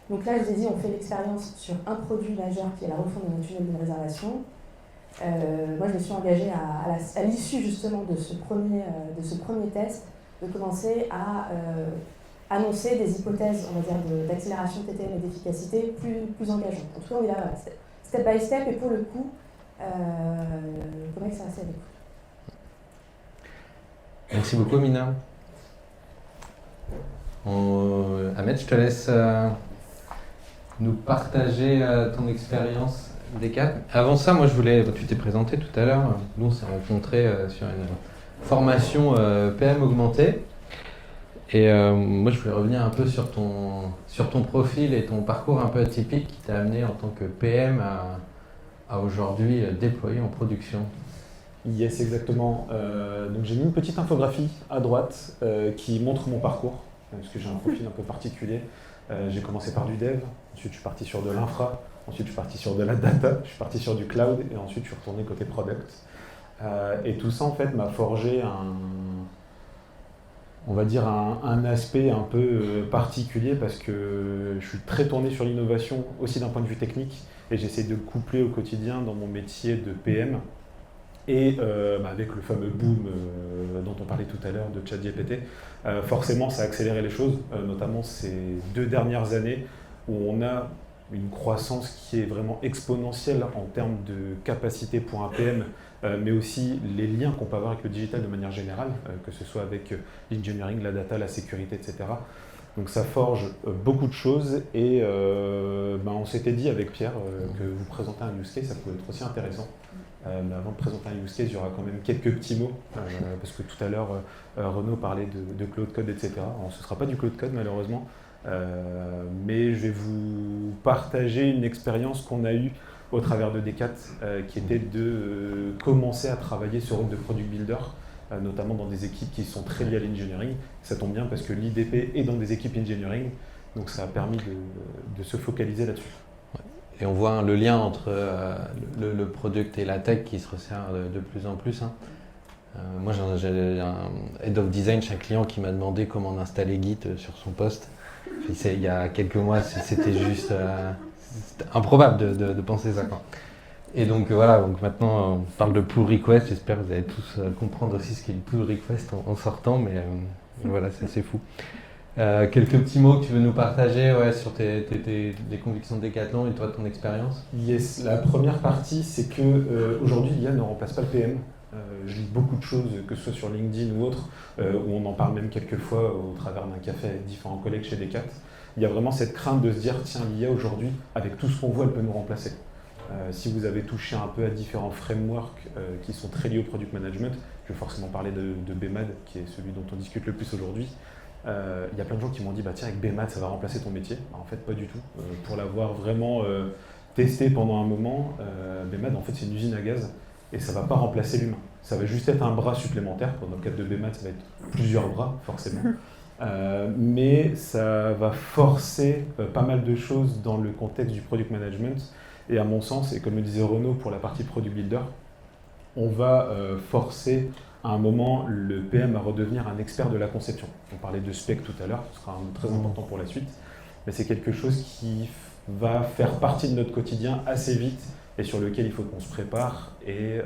donc là, je vous ai dit, on fait l'expérience sur un produit majeur qui est la refonte de notre tunnel de réservation. Moi, je me suis engagée à l'issue justement de ce premier test, de commencer à annoncer des hypothèses, on va dire, d'accélération de TTM et d'efficacité plus engageantes. En tout cas, on est là, step by step, et pour le coup, c'est assez avec. Merci beaucoup, Mina. Ahmed, je te laisse nous partager ton expérience des quatre. Avant ça, moi, tu t'es présenté tout à l'heure. Nous, on s'est rencontrés sur une formation PM augmentée. Et moi, je voulais revenir un peu sur ton profil et ton parcours un peu atypique qui t'a amené en tant que PM à aujourd'hui déployer en production. Yes, exactement. Donc j'ai mis une petite infographie à droite qui montre mon parcours, parce que j'ai un profil un peu particulier. J'ai commencé par du dev, ensuite je suis parti sur de l'infra, ensuite je suis parti sur de la data, je suis parti sur du cloud, et ensuite je suis retourné côté product. Et tout ça en fait m'a forgé un aspect un peu particulier, parce que je suis très tourné sur l'innovation aussi d'un point de vue technique, et j'essaie de le coupler au quotidien dans mon métier de PM. Et avec le fameux boom dont on parlait tout à l'heure de ChatGPT, forcément ça a accéléré les choses, notamment ces 2 dernières années où on a une croissance qui est vraiment exponentielle en termes de capacité pour un PM, mais aussi les liens qu'on peut avoir avec le digital de manière générale, que ce soit avec l'engineering, la data, la sécurité, etc. Donc ça forge beaucoup de choses, et on s'était dit avec Pierre que vous présenter un use case, ça pouvait être aussi intéressant. Mais avant de présenter un use case, il y aura quand même quelques petits mots, parce que tout à l'heure, Renaud parlait de Cloud Code, etc. Alors, ce ne sera pas du Cloud Code, malheureusement, mais je vais vous partager une expérience qu'on a eue au travers de D4, qui était de commencer à travailler ce rôle de Product Builder, notamment dans des équipes qui sont très liées à l'engineering. Ça tombe bien parce que l'IDP est dans des équipes engineering, donc ça a permis de se focaliser là-dessus. Et on voit le lien entre le product et la tech qui se resserre de plus en plus. Moi, j'ai un head of design chez un client qui m'a demandé comment installer Git sur son poste. Il y a quelques mois, c'était juste c'était improbable de penser ça, quoi. Et donc voilà, donc maintenant on parle de pull request. J'espère que vous allez tous comprendre aussi ce qu'est le pull request en sortant, mais voilà, c'est assez fou. Quelques petits mots que tu veux nous partager sur tes convictions de Decathlon et toi ton expérience? Yes, la première partie, c'est que aujourd'hui l'IA ne remplace pas le PM. Je lis beaucoup de choses, que ce soit sur LinkedIn ou autre, où on en parle même quelques fois au travers d'un café avec différents collègues chez Decat. Il y a vraiment cette crainte de se dire, tiens, l'IA aujourd'hui, avec tout ce qu'on voit, elle peut nous remplacer. Si vous avez touché un peu à différents frameworks qui sont très liés au product management, je vais forcément parler de BMAD, qui est celui dont on discute le plus aujourd'hui. Il y a plein de gens qui m'ont dit, bah, tiens, avec BMAD, ça va remplacer ton métier. Bah, en fait, pas du tout. Pour l'avoir vraiment testé pendant un moment, BMAD, en fait, c'est une usine à gaz et ça ne va pas remplacer l'humain. Ça va juste être un bras supplémentaire. Dans le cadre de BMAD, ça va être plusieurs bras, forcément. Mais ça va forcer pas mal de choses dans le contexte du product management. Et à mon sens, et comme le disait Renaud pour la partie Product Builder, on va forcer à un moment le PM à redevenir un expert de la conception. On parlait de spec tout à l'heure, ce sera très important pour la suite, mais c'est quelque chose qui va faire partie de notre quotidien assez vite et sur lequel il faut qu'on se prépare. Et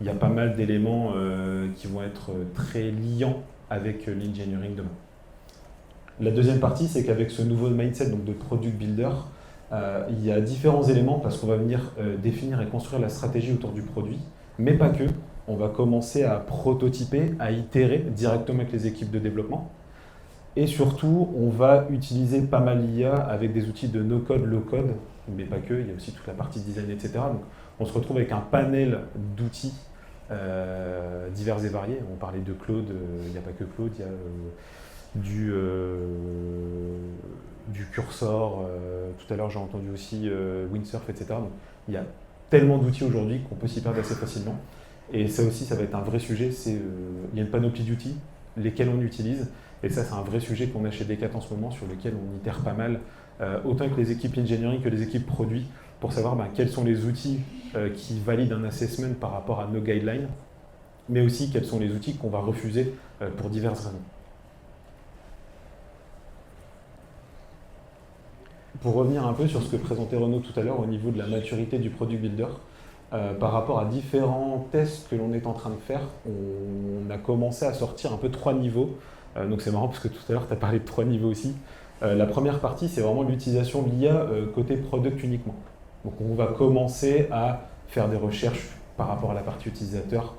il y a pas mal d'éléments qui vont être très liants avec l'engineering demain. La deuxième partie, c'est qu'avec ce nouveau mindset donc de Product Builder, il y a différents éléments parce qu'on va venir définir et construire la stratégie autour du produit, mais pas que. On va commencer à prototyper, à itérer directement avec les équipes de développement. Et surtout, on va utiliser pas mal l'IA avec des outils de no-code, low-code, mais pas que, il y a aussi toute la partie design, etc. Donc, on se retrouve avec un panel d'outils divers et variés. On parlait de Claude, il n'y a pas que Claude, il y a du Cursor, tout à l'heure j'ai entendu aussi Windsurf, etc. Donc, il y a tellement d'outils aujourd'hui qu'on peut s'y perdre assez facilement. Et ça aussi, ça va être un vrai sujet. Il y a une panoplie d'outils, lesquels on utilise. Et ça, c'est un vrai sujet qu'on a chez Decat en ce moment, sur lequel on itère pas mal, autant avec les équipes engineering que les équipes produits, pour savoir quels sont les outils qui valident un assessment par rapport à nos guidelines, mais aussi quels sont les outils qu'on va refuser pour diverses raisons. Pour revenir un peu sur ce que présentait Renaud tout à l'heure au niveau de la maturité du Product Builder, par rapport à différents tests que l'on est en train de faire, on a commencé à sortir un peu 3 niveaux. Donc c'est marrant parce que tout à l'heure tu as parlé de 3 niveaux aussi. La première partie, c'est vraiment l'utilisation de l'IA côté product uniquement. Donc on va commencer à faire des recherches par rapport à la partie utilisateur,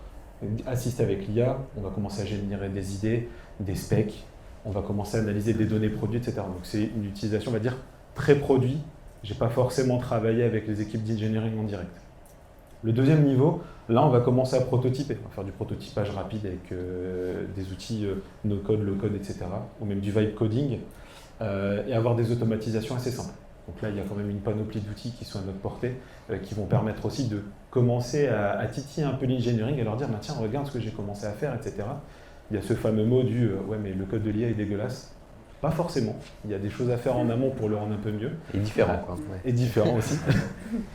assister avec l'IA, on va commencer à générer des idées, des specs, on va commencer à analyser des données produits, etc. Donc c'est une utilisation, on va dire, très produit. Je n'ai pas forcément travaillé avec les équipes d'engineering en direct. Le deuxième niveau, là on va commencer à prototyper, on va faire du prototypage rapide avec des outils no-code, low-code, etc. ou même du vibe coding et avoir des automatisations assez simples. Donc là il y a quand même une panoplie d'outils qui sont à notre portée qui vont permettre aussi de commencer à titiller un peu l'engineering et leur dire tiens regarde ce que j'ai commencé à faire, etc. Il y a ce fameux mot du ouais mais le code de l'IA est dégueulasse. Pas forcément, il y a des choses à faire en amont pour le rendre un peu mieux. Et différent quoi. Ouais. Et différent aussi.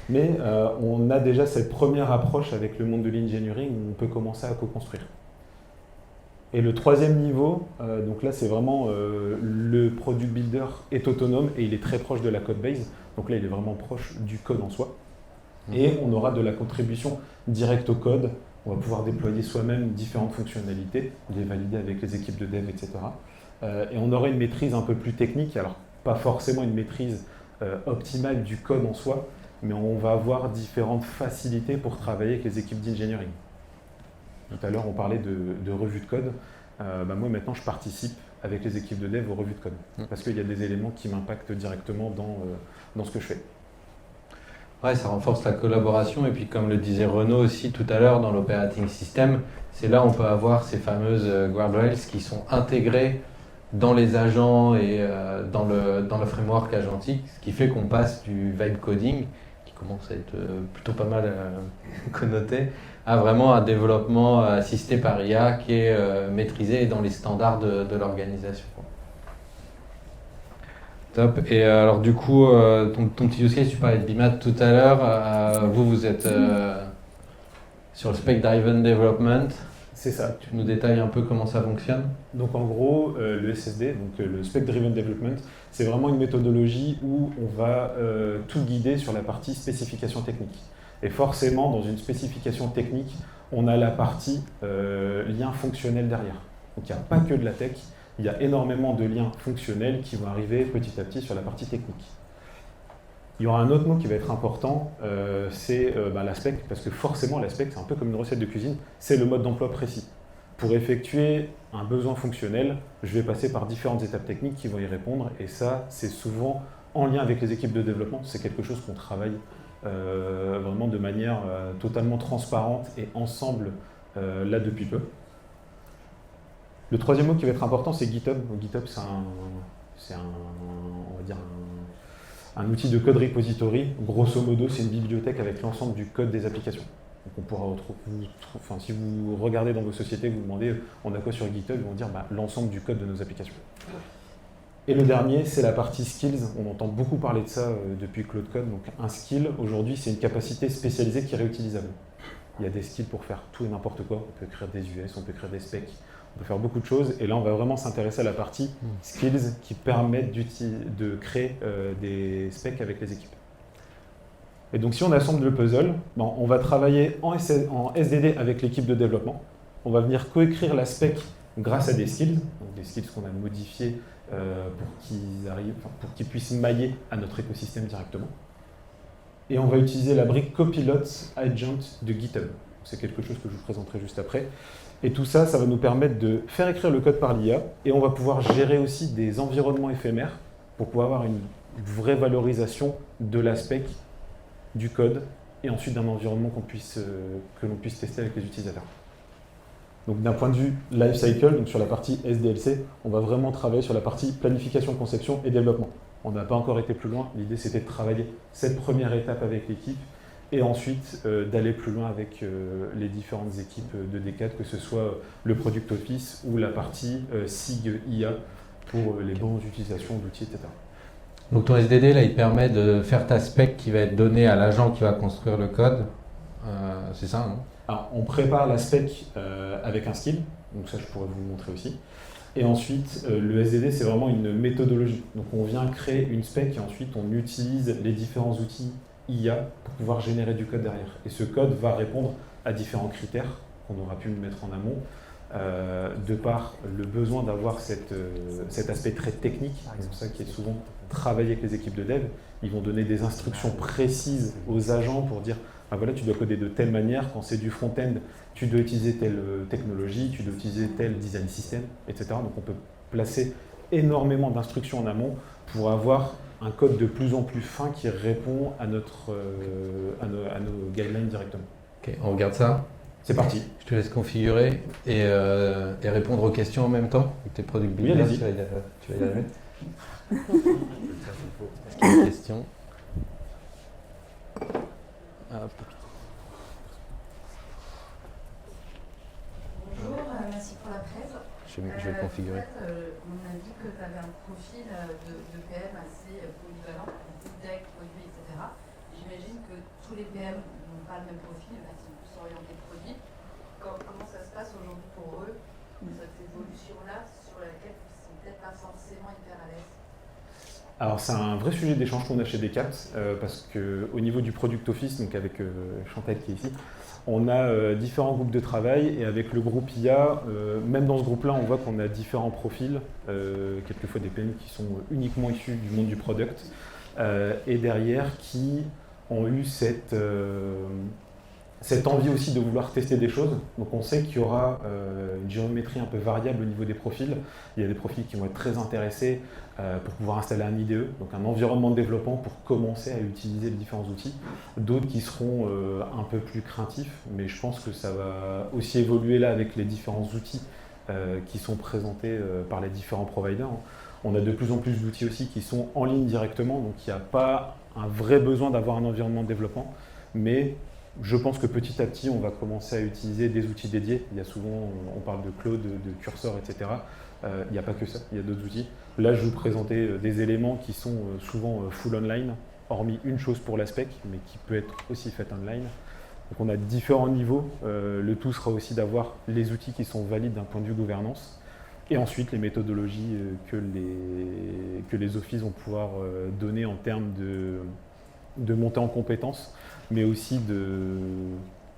Mais on a déjà cette première approche avec le monde de l'engineering où on peut commencer à co-construire. Et le troisième niveau, donc là c'est vraiment le product builder est autonome et il est très proche de la code base. Donc là il est vraiment proche du code en soi. Et on aura de la contribution directe au code. On va pouvoir déployer soi-même différentes fonctionnalités, les valider avec les équipes de dev, etc. Et on aura une maîtrise un peu plus technique, alors pas forcément une maîtrise optimale du code en soi, mais on va avoir différentes facilités pour travailler avec les équipes d'engineering. Tout à l'heure, on parlait de revue de code. Moi, maintenant, je participe avec les équipes de dev aux revues de code, parce qu'il y a des éléments qui m'impactent directement dans ce que je fais. Ouais, ça renforce la collaboration, et puis comme le disait Renaud aussi tout à l'heure, dans l'operating system, c'est là où on peut avoir ces fameuses guardrails qui sont intégrées dans les agents et dans le framework agentique, ce qui fait qu'on passe du vibe coding, qui commence à être plutôt pas mal connoté, à vraiment un développement assisté par IA qui est maîtrisé dans les standards de l'organisation. Top. Et alors du coup, ton petit use case, tu parlais de BMAD tout à l'heure, vous êtes sur le Spec Driven Development. C'est ça. Tu nous détailles un peu comment ça fonctionne? Donc en gros, le SSD, donc le Spec Driven Development, c'est vraiment une méthodologie où on va tout guider sur la partie spécification technique. Et forcément, dans une spécification technique, on a la partie lien fonctionnel derrière. Donc il n'y a pas que de la tech, il y a énormément de liens fonctionnels qui vont arriver petit à petit sur la partie technique. Il y aura un autre mot qui va être important, c'est la spec, parce que forcément la spec, c'est un peu comme une recette de cuisine, c'est le mode d'emploi précis. Pour effectuer un besoin fonctionnel, je vais passer par différentes étapes techniques qui vont y répondre, et ça, c'est souvent en lien avec les équipes de développement. C'est quelque chose qu'on travaille vraiment de manière totalement transparente et ensemble là depuis peu. Le troisième mot qui va être important, c'est GitHub. Donc, GitHub, c'est on va dire un outil de code repository. Grosso modo, c'est une bibliothèque avec l'ensemble du code des applications. Donc on pourra retrouver, si vous regardez dans vos sociétés, vous demandez on a quoi sur GitHub, ils vont dire l'ensemble du code de nos applications. Et le dernier, c'est la partie skills. On entend beaucoup parler de ça depuis Claude Code. Donc un skill, aujourd'hui, c'est une capacité spécialisée qui est réutilisable. Il y a des skills pour faire tout et n'importe quoi. On peut écrire des US, on peut écrire des specs, on peut faire beaucoup de choses. Et là, on va vraiment s'intéresser à la partie skills qui permettent de créer des specs avec les équipes. Et donc si on assemble le puzzle, on va travailler en SDD avec l'équipe de développement. On va venir coécrire la spec grâce à des skills, donc des skills qu'on a modifiés pour qu'ils puissent mailler à notre écosystème directement. Et on va utiliser la brique Copilot Agent de GitHub. C'est quelque chose que je vous présenterai juste après. Et tout ça, ça va nous permettre de faire écrire le code par l'IA, et on va pouvoir gérer aussi des environnements éphémères pour pouvoir avoir une vraie valorisation de la spec, du code, et ensuite d'un environnement que l'on puisse tester avec les utilisateurs. Donc d'un point de vue lifecycle, donc sur la partie SDLC, on va vraiment travailler sur la partie planification, conception et développement. On n'a pas encore été plus loin, l'idée c'était de travailler cette première étape avec l'équipe, et ensuite d'aller plus loin avec les différentes équipes de D4, que ce soit le Product Office ou la partie SIG IA pour les bonnes utilisations d'outils, etc. Donc ton SDD, là, il permet de faire ta spec qui va être donnée à l'agent qui va construire le code. C'est ça, non? Alors, on prépare la spec avec un skill, donc ça je pourrais vous le montrer aussi. Et ensuite, le SDD, c'est vraiment une méthodologie. Donc on vient créer une spec et ensuite on utilise les différents outils IA pour pouvoir générer du code derrière. Et ce code va répondre à différents critères qu'on aura pu mettre en amont, de par le besoin d'avoir cet aspect très technique. C'est pour ça qui est souvent travaillé avec les équipes de dev. Ils vont donner des instructions précises aux agents pour dire voilà, tu dois coder de telle manière, quand c'est du front-end, tu dois utiliser telle technologie, tu dois utiliser tel design system, etc. Donc on peut placer énormément d'instructions en amont pour avoir un code de plus en plus fin qui répond à nos guidelines directement. Ok, on regarde ça. C'est parti. Je te laisse configurer et répondre aux questions en même temps. Tes product builders, oui, tu vas y arriver. Est-ce qu'il y a des questions? Hop. Bonjour, merci pour la presse. Je vais configurer. En fait, on a dit que tu avais un profil de PM assez polyvalent, beaucoup de deck, produits, etc. J'imagine que tous les PM n'ont pas le même profil, ils sont plus orientés produits. Comment ça se passe aujourd'hui pour eux, cette évolution-là, sur laquelle ils ne sont peut-être pas forcément hyper à l'aise? Alors c'est un vrai sujet d'échange qu'on a chez D4, parce qu'au niveau du Product Office, donc avec Chantal qui est ici, on a différents groupes de travail, et avec le groupe IA, même dans ce groupe-là, on voit qu'on a différents profils, quelquefois des PM qui sont uniquement issus du monde du product, et derrière qui ont eu cette envie aussi de vouloir tester des choses. Donc on sait qu'il y aura une géométrie un peu variable au niveau des profils. Il y a des profils qui vont être très intéressés pour pouvoir installer un IDE, donc un environnement de développement pour commencer à utiliser les différents outils. D'autres qui seront un peu plus craintifs, mais je pense que ça va aussi évoluer là avec les différents outils qui sont présentés par les différents providers. On a de plus en plus d'outils aussi qui sont en ligne directement, donc il n'y a pas un vrai besoin d'avoir un environnement de développement, mais je pense que petit à petit, on va commencer à utiliser des outils dédiés. Il y a souvent, on parle de Claude, de Cursor, etc. Il n'y a pas que ça, il y a d'autres outils. Là, je vais vous présenter des éléments qui sont souvent full online, hormis une chose pour la spec, mais qui peut être aussi faite online. Donc on a différents niveaux. Le tout sera aussi d'avoir les outils qui sont valides d'un point de vue gouvernance. Et ensuite, les méthodologies que les offices vont pouvoir donner en termes de montée en compétences, mais aussi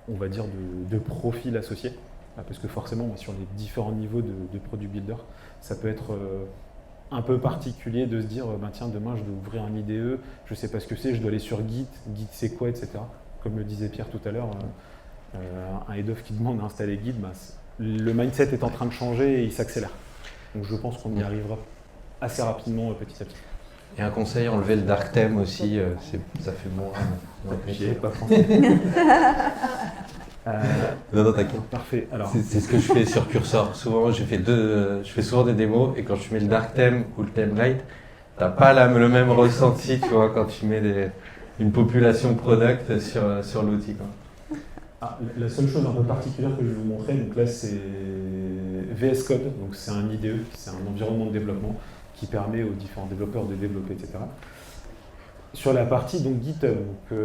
on va dire de profil associé, parce que forcément sur les différents niveaux de product builder, ça peut être un peu particulier de se dire tiens, demain je dois ouvrir un IDE, je ne sais pas ce que c'est, je dois aller sur Git c'est quoi, etc. Comme le disait Pierre tout à l'heure, un head of qui demande d'installer Git, le mindset est en train de changer et il s'accélère. Donc je pense qu'on y arrivera assez rapidement petit à petit. Et un conseil, enlever le dark theme aussi, ça fait moins. J'y avais pas pensé. Non, t'inquiète. Parfait. Alors, c'est ce que je fais sur Cursor. Souvent, je fais souvent des démos et quand je mets le dark theme ou le theme light, t'as pas le même ressenti, tu vois, quand tu mets une population product sur l'outil. La seule chose un peu particulière que je vais vous montrer, donc là c'est VS Code, donc c'est un IDE, c'est un environnement de développement qui permet aux différents développeurs de développer, etc. Sur la partie donc GitHub, donc,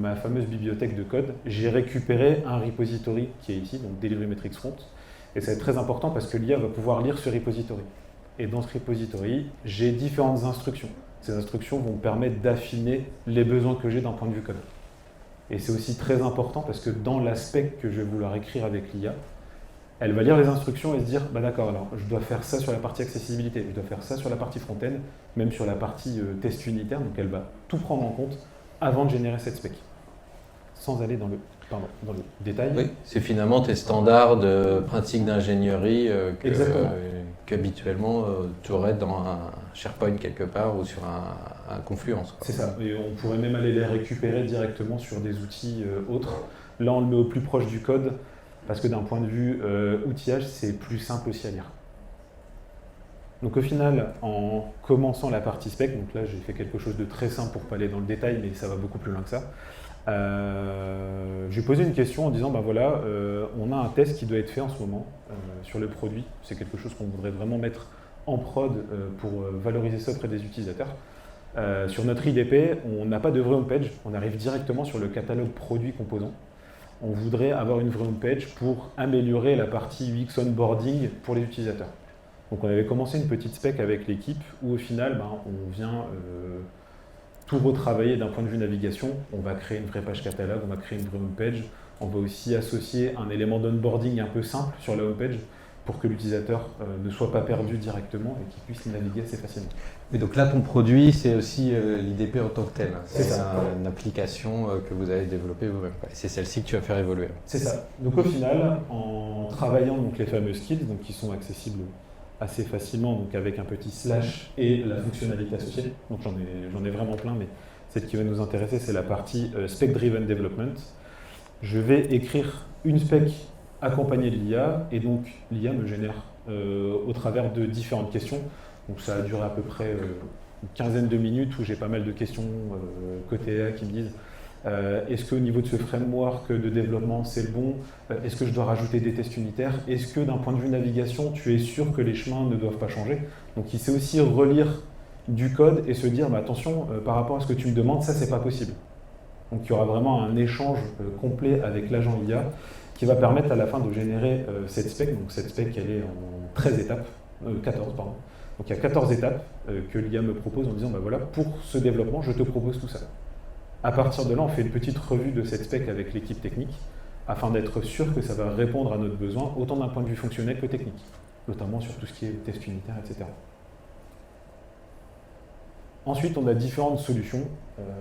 ma fameuse bibliothèque de code, j'ai récupéré un repository qui est ici, donc Delivery Metrics Front, et c'est très important parce que l'IA va pouvoir lire ce repository. Et dans ce repository, j'ai différentes instructions. Ces instructions vont me permettre d'affiner les besoins que j'ai d'un point de vue code. Et c'est aussi très important parce que dans l'aspect que je vais vouloir écrire avec l'IA, elle va lire les instructions et se dire d'accord, alors je dois faire ça sur la partie accessibilité, je dois faire ça sur la partie front-end, même sur la partie test unitaire, donc elle va tout prendre en compte avant de générer cette spec. Sans aller dans le détail. Oui, c'est finalement tes standards de pratiques d'ingénierie qu'habituellement tu aurais dans un SharePoint quelque part ou sur un Confluence. C'est ça, et on pourrait même aller les récupérer directement sur des outils autres. Là, on le met au plus proche du code, parce que d'un point de vue outillage, c'est plus simple aussi à lire. Donc au final, en commençant la partie spec, donc là j'ai fait quelque chose de très simple pour ne pas aller dans le détail, mais ça va beaucoup plus loin que ça. J'ai posé une question en disant, voilà, on a un test qui doit être fait en ce moment sur le produit. C'est quelque chose qu'on voudrait vraiment mettre en prod pour valoriser ça auprès des utilisateurs. Sur notre IDP, on n'a pas de vraie homepage, on arrive directement sur le catalogue produit composant. On voudrait avoir une vraie homepage pour améliorer la partie UX onboarding pour les utilisateurs. Donc on avait commencé une petite spec avec l'équipe où au final, on vient tout retravailler d'un point de vue navigation. On va créer une vraie page catalogue, on va créer une vraie homepage. On va aussi associer un élément d'onboarding un peu simple sur la homepage pour que l'utilisateur ne soit pas perdu directement et qu'il puisse naviguer assez facilement. Et donc là, ton produit, c'est aussi l'IDP en tant que tel. C'est une application que vous avez développée vous-même. Et c'est celle-ci que tu vas faire évoluer. C'est ça. Donc au final, en travaillant donc, les fameux skills, donc, qui sont accessibles assez facilement, donc avec un petit slash et la fonctionnalité associée. Donc j'en ai vraiment plein, mais celle qui va nous intéresser, c'est la partie Spec Driven Development. Je vais écrire une spec accompagnée de l'IA, et donc l'IA me génère au travers de différentes questions. Donc ça a duré à peu près une quinzaine de minutes où j'ai pas mal de questions côté IA qui me disent est-ce qu'au niveau de ce framework de développement c'est le bon? Est-ce que je dois rajouter des tests unitaires? Est-ce que d'un point de vue navigation tu es sûr que les chemins ne doivent pas changer? Donc il sait aussi relire du code et se dire attention par rapport à ce que tu me demandes, ça c'est pas possible. Donc il y aura vraiment un échange complet avec l'agent IA qui va permettre à la fin de générer cette spec. Donc cette spec elle est en 13 étapes, 14 pardon. Donc il y a 14 étapes que l'IA me propose en disant voilà, pour ce développement je te propose tout ça. À partir de là, on fait une petite revue de cette spec avec l'équipe technique afin d'être sûr que ça va répondre à notre besoin, autant d'un point de vue fonctionnel que technique, notamment sur tout ce qui est test unitaire, etc. Ensuite, on a différentes solutions.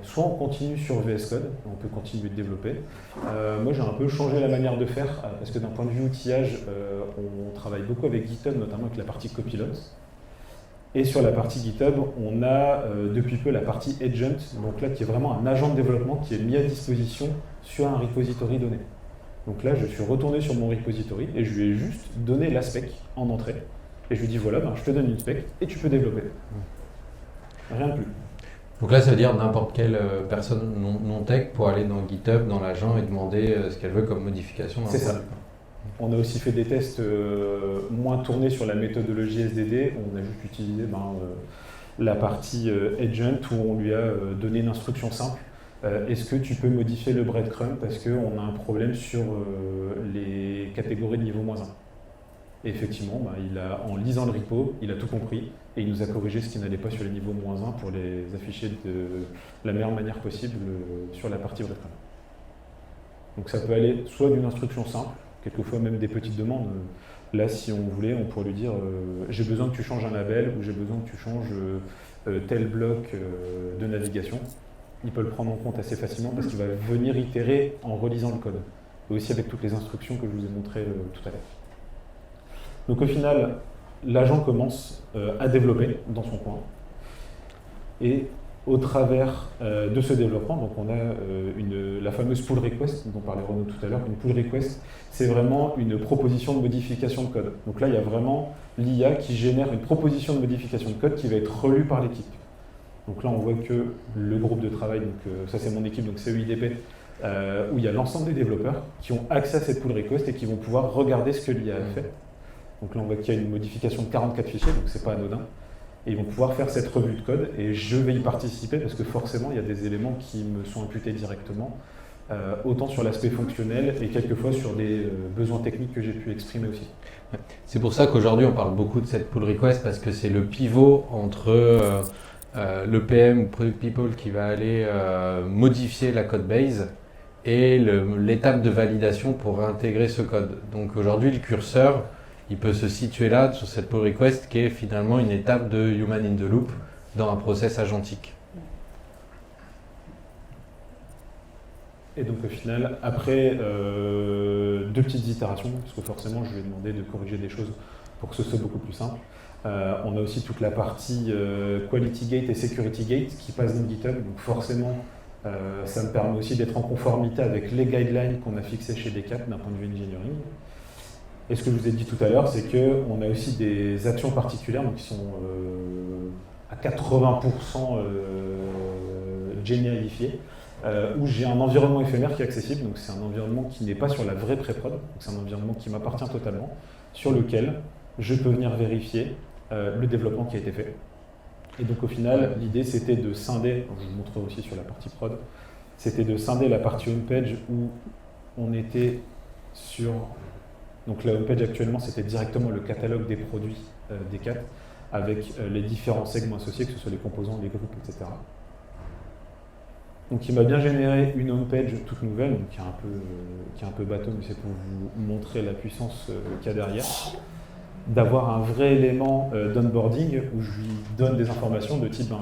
Soit on continue sur VS Code, on peut continuer de développer. Moi, j'ai un peu changé la manière de faire, parce que d'un point de vue outillage, on travaille beaucoup avec GitHub, notamment avec la partie Copilot. Et sur la partie GitHub, on a depuis peu la partie Agent, donc là qui est vraiment un agent de développement qui est mis à disposition sur un repository donné. Donc là, je suis retourné sur mon repository et je lui ai juste donné la spec en entrée. Et je lui ai dit voilà, je te donne une spec et tu peux développer. Rien de plus. Donc là, ça veut dire n'importe quelle personne non-tech pour aller dans GitHub, dans l'agent et demander ce qu'elle veut comme modification. C'est ça. On a aussi fait des tests moins tournés sur la méthodologie SDD. On a juste utilisé la partie agent où on lui a donné une instruction simple. Est-ce que tu peux modifier le breadcrumb parce qu'on a un problème sur les catégories de niveau -1. Et effectivement, en lisant le repo, il a tout compris et il nous a corrigé ce qui n'allait pas sur les niveaux -1 pour les afficher de la meilleure manière possible sur la partie breadcrumb. Donc ça peut aller soit d'une instruction simple, quelquefois même des petites demandes. Là, si on voulait, on pourrait lui dire j'ai besoin que tu changes un label ou j'ai besoin que tu changes tel bloc de navigation. Il peut le prendre en compte assez facilement parce qu'il va venir itérer en relisant le code. Et aussi avec toutes les instructions que je vous ai montrées tout à l'heure. Donc au final, l'agent commence à développer dans son coin. Et au travers de ce développement, donc on a la fameuse pull request dont parlait Renaud tout à l'heure. Une pull request, c'est vraiment une proposition de modification de code. Donc là, il y a vraiment l'IA qui génère une proposition de modification de code qui va être relue par l'équipe. Donc là, on voit que le groupe de travail, donc ça c'est mon équipe, donc CEIDP, où il y a l'ensemble des développeurs qui ont accès à cette pull request et qui vont pouvoir regarder ce que l'IA a fait. Donc là, on voit qu'il y a une modification de 44 fichiers, donc c'est pas anodin. Et ils vont pouvoir faire cette revue de code et je vais y participer parce que forcément, il y a des éléments qui me sont imputés directement, autant sur l'aspect fonctionnel et quelquefois sur des besoins techniques que j'ai pu exprimer aussi. C'est pour ça qu'aujourd'hui, on parle beaucoup de cette pull request parce que c'est le pivot entre le PM ou Product People qui va aller modifier la code base et l'étape de validation pour réintégrer ce code. Donc aujourd'hui, le curseur, il peut se situer là, sur cette pull request, qui est finalement une étape de human in the loop dans un process agentique. Et donc au final, après 2 petites itérations, parce que forcément je lui ai demandé de corriger des choses pour que ce soit beaucoup plus simple, on a aussi toute la partie Quality Gate et Security Gate qui passe dans GitHub, donc forcément ça me permet aussi d'être en conformité avec les guidelines qu'on a fixées chez Decat d'un point de vue engineering. Et ce que je vous ai dit tout à l'heure, c'est qu'on a aussi des actions particulières donc qui sont à 80% générifiées, où j'ai un environnement éphémère qui est accessible. Donc c'est un environnement qui n'est pas sur la vraie pré-prod, c'est un environnement qui m'appartient totalement, sur lequel je peux venir vérifier le développement qui a été fait. Et donc au final, l'idée c'était de scinder, je vous montrerai aussi sur la partie prod, c'était de scinder la partie homepage où on était sur... Donc la homepage actuellement, c'était directement le catalogue des produits Decat avec les différents segments associés, que ce soit les composants, les groupes, etc. Donc il m'a bien généré une homepage toute nouvelle, donc qui est un peu bateau, mais c'est pour vous montrer la puissance qu'il y a derrière. D'avoir un vrai élément d'onboarding où je lui donne des informations de type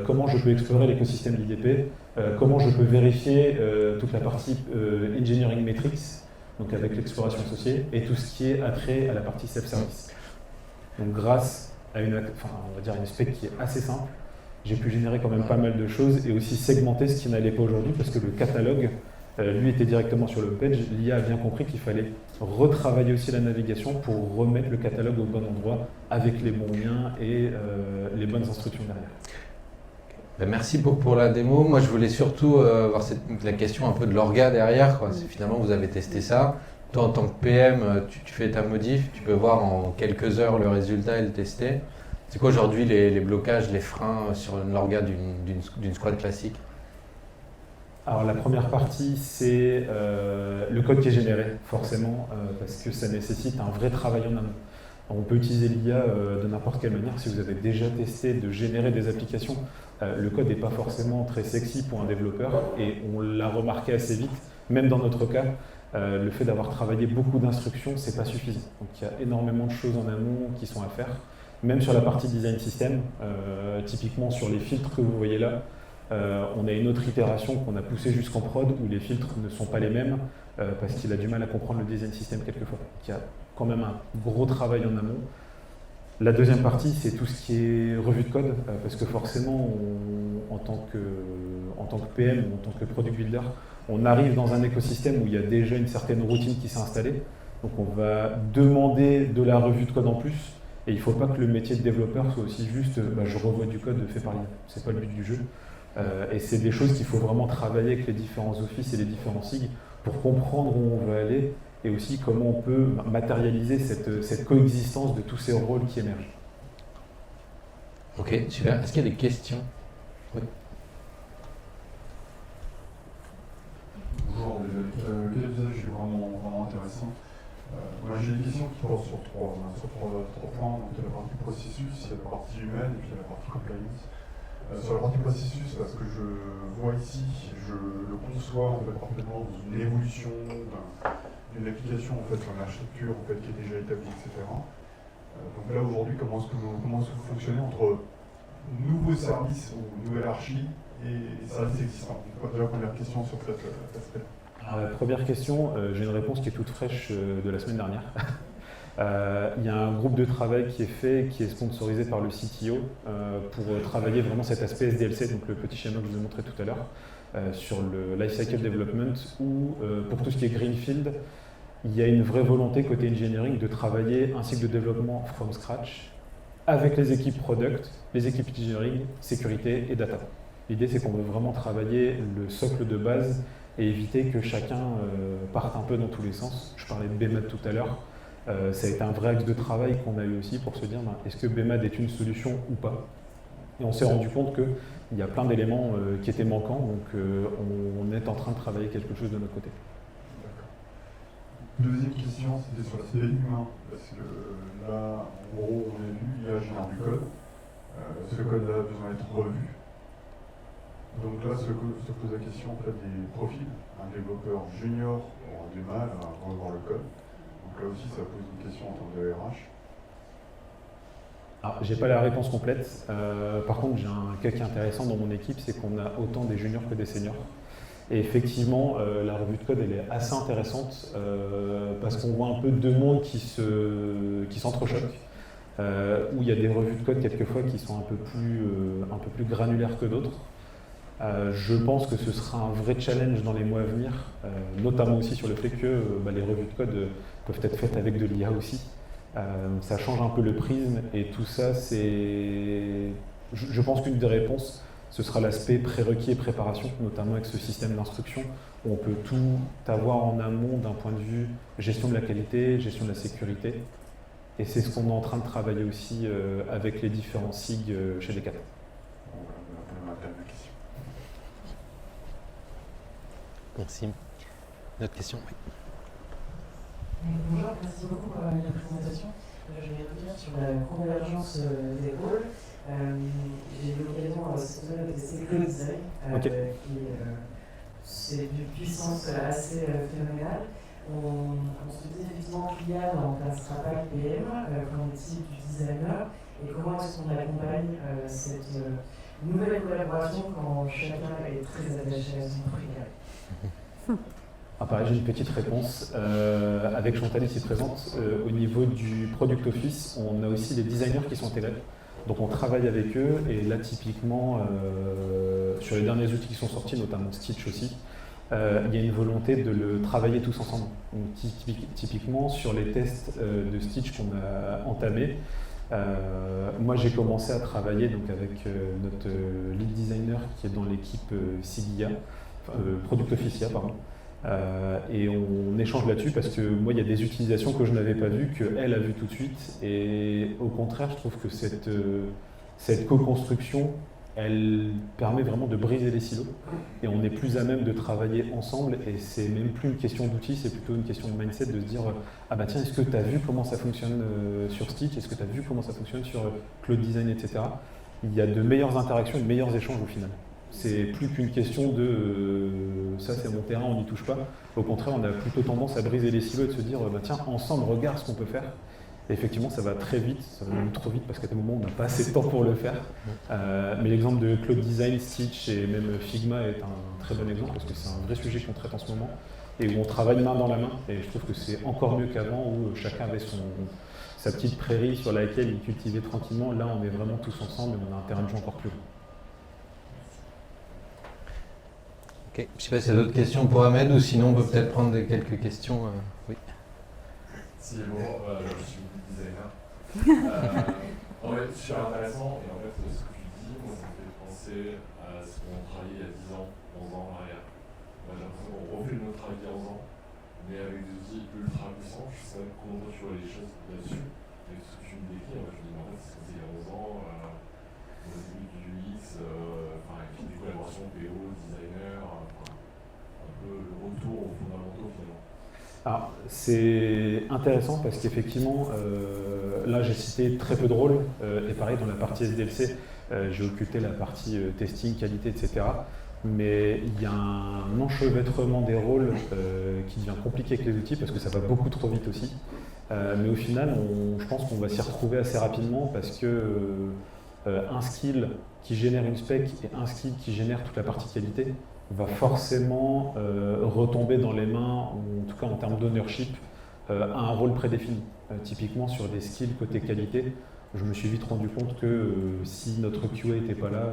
comment je peux explorer l'écosystème d'IDP, comment je peux vérifier toute la partie engineering metrics, donc avec l'exploration associée, et tout ce qui est attrait à la partie self-service. Donc grâce à on va dire une spec qui est assez simple, j'ai pu générer quand même pas mal de choses et aussi segmenter ce qui n'allait pas aujourd'hui parce que le catalogue, lui, était directement sur le page. L'IA a bien compris qu'il fallait retravailler aussi la navigation pour remettre le catalogue au bon endroit avec les bons liens et les bonnes instructions derrière. Ben merci pour la démo. Moi, je voulais surtout avoir la question un peu de l'orga derrière, quoi. Finalement, vous avez testé ça. Toi, en tant que PM, tu fais ta modif, tu peux voir en quelques heures le résultat et le tester. C'est quoi aujourd'hui les blocages, les freins sur l'orga d'une squad classique? Alors la première partie, c'est le code qui est généré, forcément, parce que ça nécessite un vrai travail en amont. On peut utiliser l'IA de n'importe quelle manière. Si vous avez déjà testé de générer des applications, le code n'est pas forcément très sexy pour un développeur et on l'a remarqué assez vite. Même dans notre cas, le fait d'avoir travaillé beaucoup d'instructions, c'est pas suffisant. Donc il y a énormément de choses en amont qui sont à faire. Même sur la partie design system, typiquement sur les filtres que vous voyez là, on a une autre itération qu'on a poussée jusqu'en prod où les filtres ne sont pas les mêmes parce qu'il a du mal à comprendre le design system quelquefois. Donc il y a quand même un gros travail en amont. La deuxième partie, c'est tout ce qui est revue de code, parce que forcément, en tant que PM ou en tant que product builder, on arrive dans un écosystème où il y a déjà une certaine routine qui s'est installée. Donc on va demander de la revue de code en plus, et il ne faut pas que le métier de développeur soit aussi juste je revois du code fait par l'IA. Ce n'est pas le but du jeu. Et c'est des choses qu'il faut vraiment travailler avec les différents offices et les différents SIG pour comprendre où on veut aller et aussi comment on peut matérialiser cette coexistence de tous ces rôles qui émergent. Ok, super. Est-ce qu'il y a des questions? Oui. Bonjour, le cas d'usage est vraiment intéressant. Moi j'ai une question qui porte sur trois points. Donc, il y a la partie processus, il y a la partie humaine et puis il y a la partie compliance. Sur la partie processus, parce que je vois ici, je le conçois en fait parfaitement dans une évolution d'une application en fait, sur une architecture en fait, qui est déjà établie, etc. Donc là aujourd'hui, comment est-ce que vous fonctionnez entre nouveaux services ou nouvelle archi et services existants? Donc, déjà, première question sur cet aspect. Alors, la première question, j'ai une réponse qui est toute fraîche de la semaine dernière. Il y a un groupe de travail qui est fait, qui est sponsorisé par le CTO pour travailler vraiment cet aspect SDLC, donc le petit schéma que je vous ai montré tout à l'heure, sur le Lifecycle Development, où pour tout ce qui est Greenfield, il y a une vraie volonté côté engineering de travailler un cycle de développement from scratch avec les équipes product, les équipes engineering, sécurité et data. L'idée, c'est qu'on veut vraiment travailler le socle de base et éviter que chacun parte un peu dans tous les sens. Je parlais de BMAD tout à l'heure. Ça a été un vrai axe de travail qu'on a eu aussi pour se dire est-ce que BMAD est une solution ou pas? Et on s'est rendu compte qu'il y a plein d'éléments qui étaient manquants, donc on est en train de travailler quelque chose de notre côté. Deuxième question, c'était sur l'aspect humain, parce que là, en gros, on a vu, l'IA génère du code. Ce code a besoin d'être revu. Donc là, se pose la question en fait, des profils. Un développeur junior aura du mal à revoir le code. Donc là aussi, ça pose une question en termes de RH. Alors, j'ai pas la réponse complète. Par contre, j'ai un cas qui est intéressant dans mon équipe, c'est qu'on a autant des juniors que des seniors. Et effectivement, la revue de code, elle est assez intéressante parce qu'on voit un peu deux mondes qui s'entrechoquent, où il y a des revues de code quelquefois qui sont un peu plus granulaires que d'autres. Je pense que ce sera un vrai challenge dans les mois à venir, notamment aussi sur le fait que les revues de code peuvent être faites avec de l'IA aussi. Ça change un peu le prisme et tout ça, c'est... Je pense qu'une des réponses, ce sera l'aspect prérequis et préparation, notamment avec ce système d'instruction, où on peut tout avoir en amont d'un point de vue gestion de la qualité, gestion de la sécurité. Et c'est ce qu'on est en train de travailler aussi avec les différents SIG chez Decathlon. Merci. Une autre question? Oui. Bonjour, merci beaucoup pour la présentation. Je vais revenir sur la convergence des rôles. J'ai eu l'occasion de tester Cloud Design, c'est d'une puissance assez phénoménale. On se dit effectivement qu'IA ne remplacera pas le PM comme type du designer, et comment est-ce qu'on accompagne cette nouvelle collaboration quand chacun est très attaché à son projet. Ah, pareil, j'ai une petite réponse. Avec Chantal ici présente, au niveau du Product Office, on a aussi des designers qui sont intégrés. Donc on travaille avec eux, et là typiquement, sur les derniers outils qui sont sortis, notamment Stitch aussi, il y a une volonté de le travailler tous ensemble. Donc, typiquement, sur les tests de Stitch qu'on a entamés, moi j'ai commencé à travailler donc, avec notre lead designer qui est dans l'équipe SIGIA, Product Office, pardon. Et on échange là-dessus parce que moi il y a des utilisations que je n'avais pas vues, qu'elle a vues tout de suite, et au contraire je trouve que cette co-construction elle permet vraiment de briser les silos et on est plus à même de travailler ensemble, et c'est même plus une question d'outils, c'est plutôt une question de mindset, de se dire ah bah tiens, est-ce que tu as vu comment ça fonctionne sur Stitch, est-ce que tu as vu comment ça fonctionne sur Cloud Design, etc. Il y a de meilleures interactions et de meilleurs échanges au final. C'est plus qu'une question de ça c'est mon terrain, on n'y touche pas. Au contraire, on a plutôt tendance à briser les silos et de se dire bah, tiens, ensemble, regarde ce qu'on peut faire. Et effectivement, ça va très vite, ça va même trop vite parce qu'à des moments, on n'a pas assez de temps pour le faire. Mais l'exemple de Cloud Design, Stitch et même Figma est un très bon exemple parce que c'est un vrai sujet qu'on traite en ce moment et où on travaille main dans la main. Et je trouve que c'est encore mieux qu'avant où chacun avait sa petite prairie sur laquelle il cultivait tranquillement. Là, on est vraiment tous ensemble et on a un terrain de jeu encore plus grand. Ok, je ne sais pas s'il y a d'autres questions pour Ahmed ou sinon on peut peut-être prendre quelques questions. Oui. Si, bon, je suis designer. En fait, super intéressant, et en fait, ce que tu dis, moi, ça me fait penser à ce qu'on travaillait il y a 10 ans, 11 ans en arrière. Moi, j'ai l'impression qu'on refait notre travail il y a 11 ans, mais avec des outils ultra puissants. Je sais pas comment toi tu vois les choses là-dessus, mais ce que tu me décris, moi, je me dis, en fait, c'est comme il y a 11 ans, au début du UX, avec des collaborations PO, designer, un peu le retour aux fondamentaux finalement. Alors, c'est intéressant parce qu'effectivement, là j'ai cité très peu de rôles, et pareil dans la partie SDLC, j'ai occulté la partie testing, qualité, etc. mais il y a un enchevêtrement des rôles qui devient compliqué avec les outils parce que ça va beaucoup trop vite aussi. Mais au final, je pense qu'on va s'y retrouver assez rapidement parce que un skill qui génère une spec et un skill qui génère toute la partie qualité va forcément retomber dans les mains, en tout cas en termes d'ownership, à un rôle prédéfini. Typiquement sur des skills côté qualité, je me suis vite rendu compte que si notre QA n'était pas là,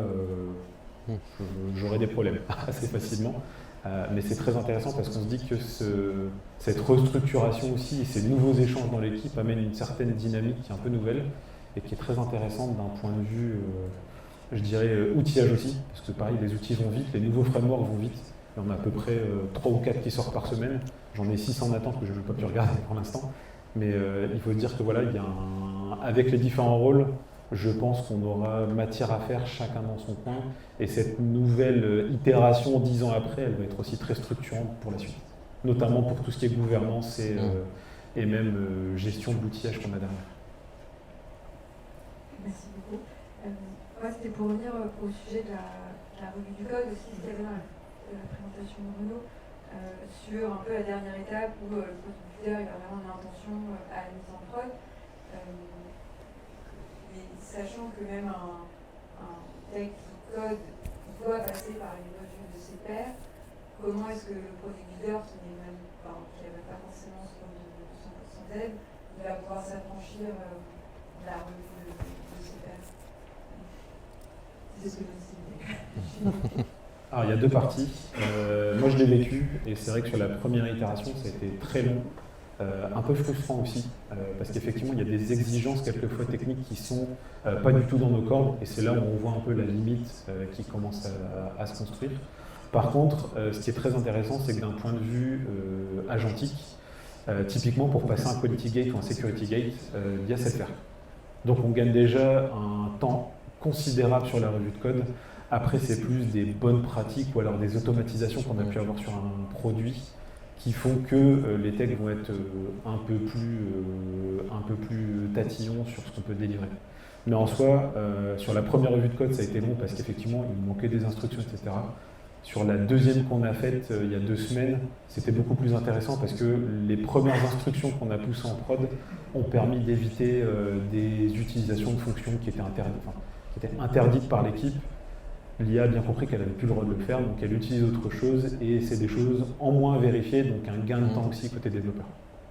j'aurais des problèmes assez facilement. Mais c'est très intéressant parce qu'on se dit que cette restructuration aussi et ces nouveaux échanges dans l'équipe amènent une certaine dynamique qui est un peu nouvelle et qui est très intéressante d'un point de vue, je dirais, outillage aussi. Parce que pareil, les outils vont vite, les nouveaux frameworks vont vite. Il y en a à peu près 3 ou 4 qui sortent par semaine. J'en ai 6 en attente que je n'ai pas pu regarder pour l'instant. Mais il faut dire que voilà, il y a avec les différents rôles, je pense qu'on aura matière à faire chacun dans son coin. Et cette nouvelle itération 10 ans après, elle va être aussi très structurante pour la suite. Notamment pour tout ce qui est gouvernance et même gestion de l'outillage qu'on a derrière. Merci beaucoup. Moi, c'était pour revenir au sujet de la revue du code aussi, ce qu'il y avait dans la présentation de Renaud, sur un peu la dernière étape où le producteur il a vraiment une intention à la mise en prod. Mais sachant que même un tech qui code doit passer par une revue de ses pairs, comment est-ce que le product leader qui n'avait pas forcément son aide, il va pouvoir s'affranchir de la revue de ses pairs? C'est ce que je disais. Alors il y a deux parties. Moi je l'ai vécu et c'est vrai que sur la première itération ça a été très long. Un peu frustrant aussi, parce qu'effectivement il y a des exigences quelquefois techniques qui sont pas du tout dans nos cordes, et c'est là où on voit un peu la limite qui commence à se construire. Par contre, ce qui est très intéressant, c'est que d'un point de vue agentique, typiquement pour passer un quality gate ou un security gate, il y a cette faire. Donc on gagne déjà un temps considérable sur la revue de code. Après c'est plus des bonnes pratiques ou alors des automatisations qu'on a pu avoir sur un produit qui font que les techs vont être un peu plus tatillons sur ce qu'on peut délivrer. Mais en soi, sur la première revue de code, ça a été long parce qu'effectivement, il manquait des instructions, etc. Sur la deuxième qu'on a faite il y a 2 semaines, c'était beaucoup plus intéressant parce que les premières instructions qu'on a poussées en prod ont permis d'éviter des utilisations de fonctions qui étaient interdites par l'équipe. L'IA a bien compris qu'elle n'avait plus le droit de le faire, donc elle utilise autre chose, et c'est des choses en moins vérifiées, donc un gain de temps aussi côté développeur.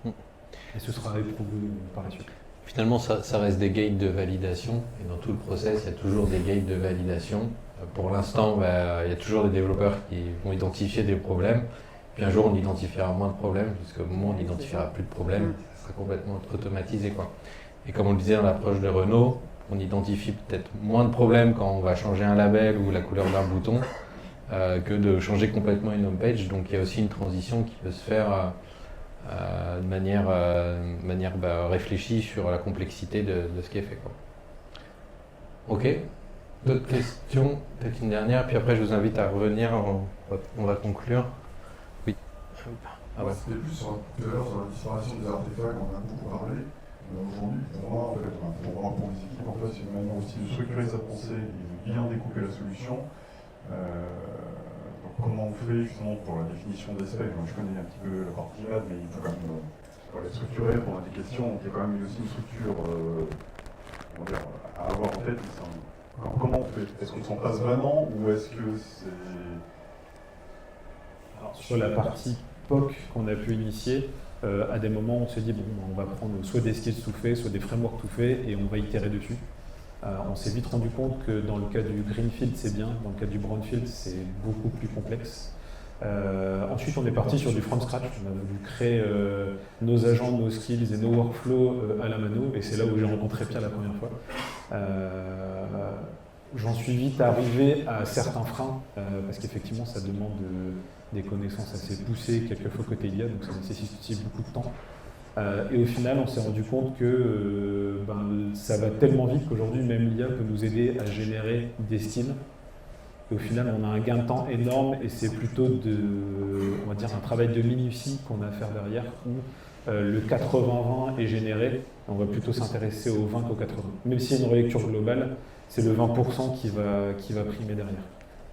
Et ce sera éprouvé par la suite. Finalement, ça reste des gates de validation, et dans tout le process, il y a toujours des gates de validation. Pour l'instant, il y a toujours des développeurs qui vont identifier des problèmes, puis un jour on identifiera moins de problèmes, jusqu'au moment où on n'identifiera plus de problèmes, ça sera complètement automatisé, quoi. Et comme on le disait dans l'approche de Renaud, on identifie peut-être moins de problèmes quand on va changer un label ou la couleur d'un bouton que de changer complètement une homepage. Donc il y a aussi une transition qui peut se faire de manière réfléchie sur la complexité de ce qui est fait, quoi. Ok. D'autres questions? Peut-être une dernière, puis après je vous invite à revenir, on va conclure. Oui. Ah ouais. C'était plus tout à l'heure sur la disparition des artefacts, on en a beaucoup parlé. Aujourd'hui, pour moi, en fait, pour les équipes, en fait, c'est une manière aussi de structurer sa pensée et de bien découper la solution. Donc, comment on fait justement pour la définition des specs? Je connais un petit peu la partie maths, mais il faut quand même pour les structurer, pour des questions. Donc, il y a quand même aussi une structure à avoir en tête. Alors, comment on fait? Est-ce qu'on s'en passe vraiment ou est-ce que c'est... Alors, sur la partie POC qu'on a pu initier, à des moments on s'est dit bon, on va prendre soit des skills tout faits, soit des frameworks tout faits et on va itérer dessus. On s'est vite rendu compte que dans le cas du Greenfield c'est bien, dans le cas du Brownfield c'est beaucoup plus complexe. Ensuite on est parti sur du from scratch, on a voulu créer nos agents, nos skills et nos workflows à la mano, et c'est là où j'ai rencontré Pierre la première fois. J'en suis vite arrivé à certains freins, parce qu'effectivement ça demande des connaissances assez poussées, quelquefois côté IA, donc ça nécessite aussi beaucoup de temps. Et au final, on s'est rendu compte que ça va tellement vite qu'aujourd'hui, même l'IA peut nous aider à générer des skills. Et au final, on a un gain de temps énorme, et c'est plutôt on va dire, un travail de minutie qu'on a à faire derrière, où le 80-20 est généré. On va plutôt s'intéresser au 20 qu'au 80. Même s'il y a une relecture globale, c'est le 20% qui va primer derrière.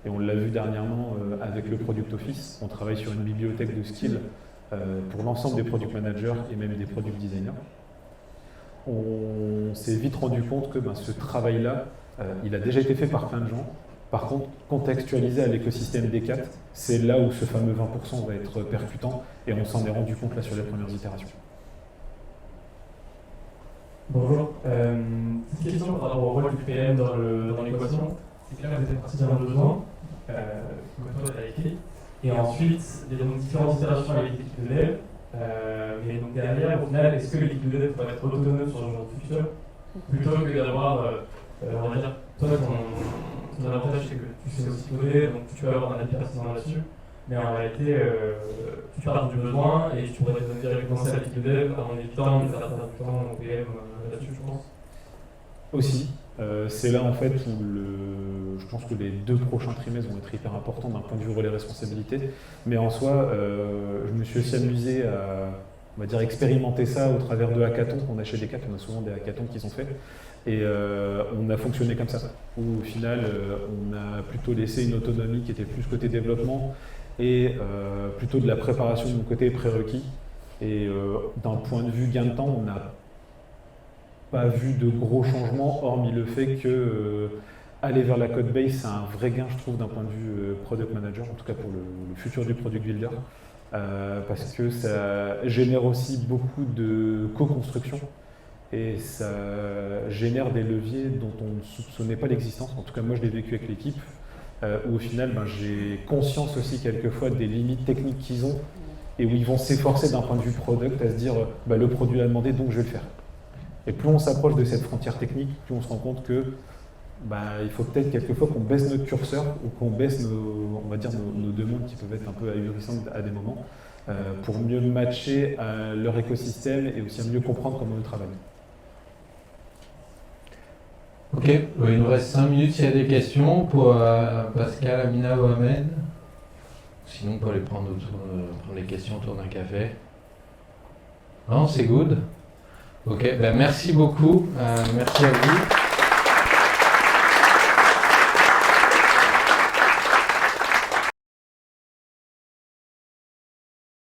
Et on l'a vu dernièrement avec le Product Office. On travaille sur une bibliothèque de skills pour l'ensemble des product managers et même des product designers. On s'est vite rendu compte que ce travail-là, il a déjà été fait par plein de gens. Par contre, contextualisé à l'écosystème D4, c'est là où ce fameux 20% va être percutant, et on s'en est rendu compte là sur les premières itérations. Bonjour. Petite question par rapport au rôle du PM dans l'équation. C'est clair que vous êtes parti d'un besoin que toi tu as écrit, et ensuite il y a donc différentes itérations avec l'équipe de dev. Mais donc derrière, au final, est-ce que l'équipe de dev peut être autonome sur le genre de futur plutôt que d'avoir, on va dire, toi ton avantage c'est que tu sais aussi coder, donc tu peux avoir un avis pertinent là-dessus, mais en réalité, tu pars du besoin et tu pourrais directement lancer à l'équipe de dev en évitant de faire perdre du temps au PM là-dessus, je pense. Aussi, c'est là en fait où je pense que les 2 prochains trimestres vont être hyper importants d'un point de vue relais responsabilité, mais en soi, je me suis aussi amusé à, on va dire, expérimenter ça au travers de hackathons qu'on a chez D4. On a souvent des hackathons qui sont faits, et on a fonctionné comme ça, où au final, on a plutôt laissé une autonomie qui était plus côté développement et plutôt de la préparation de mon côté prérequis, et d'un point de vue gain de temps, on n'a pas vu de gros changements, hormis le fait que aller vers la code base, c'est un vrai gain, je trouve, d'un point de vue product manager, en tout cas pour le futur du product builder, parce que ça génère aussi beaucoup de co-construction et ça génère des leviers dont on ne soupçonnait pas l'existence. En tout cas, moi, je l'ai vécu avec l'équipe, où au final, j'ai conscience aussi quelquefois des limites techniques qu'ils ont et où ils vont s'efforcer d'un point de vue product à se dire le produit l'a demandé, donc je vais le faire. Et plus on s'approche de cette frontière technique, plus on se rend compte que il faut peut-être quelquefois qu'on baisse notre curseur ou qu'on baisse nos demandes qui peuvent être un peu ahurissantes à des moments pour mieux matcher à leur écosystème et aussi à mieux comprendre comment ils travaillent. Ok, il nous reste 5 minutes s'il y a des questions pour Pascal, Amina ou Ahmed. Sinon, on peut les prendre les questions autour d'un café. Non, c'est good. Ok, merci beaucoup. Merci à vous.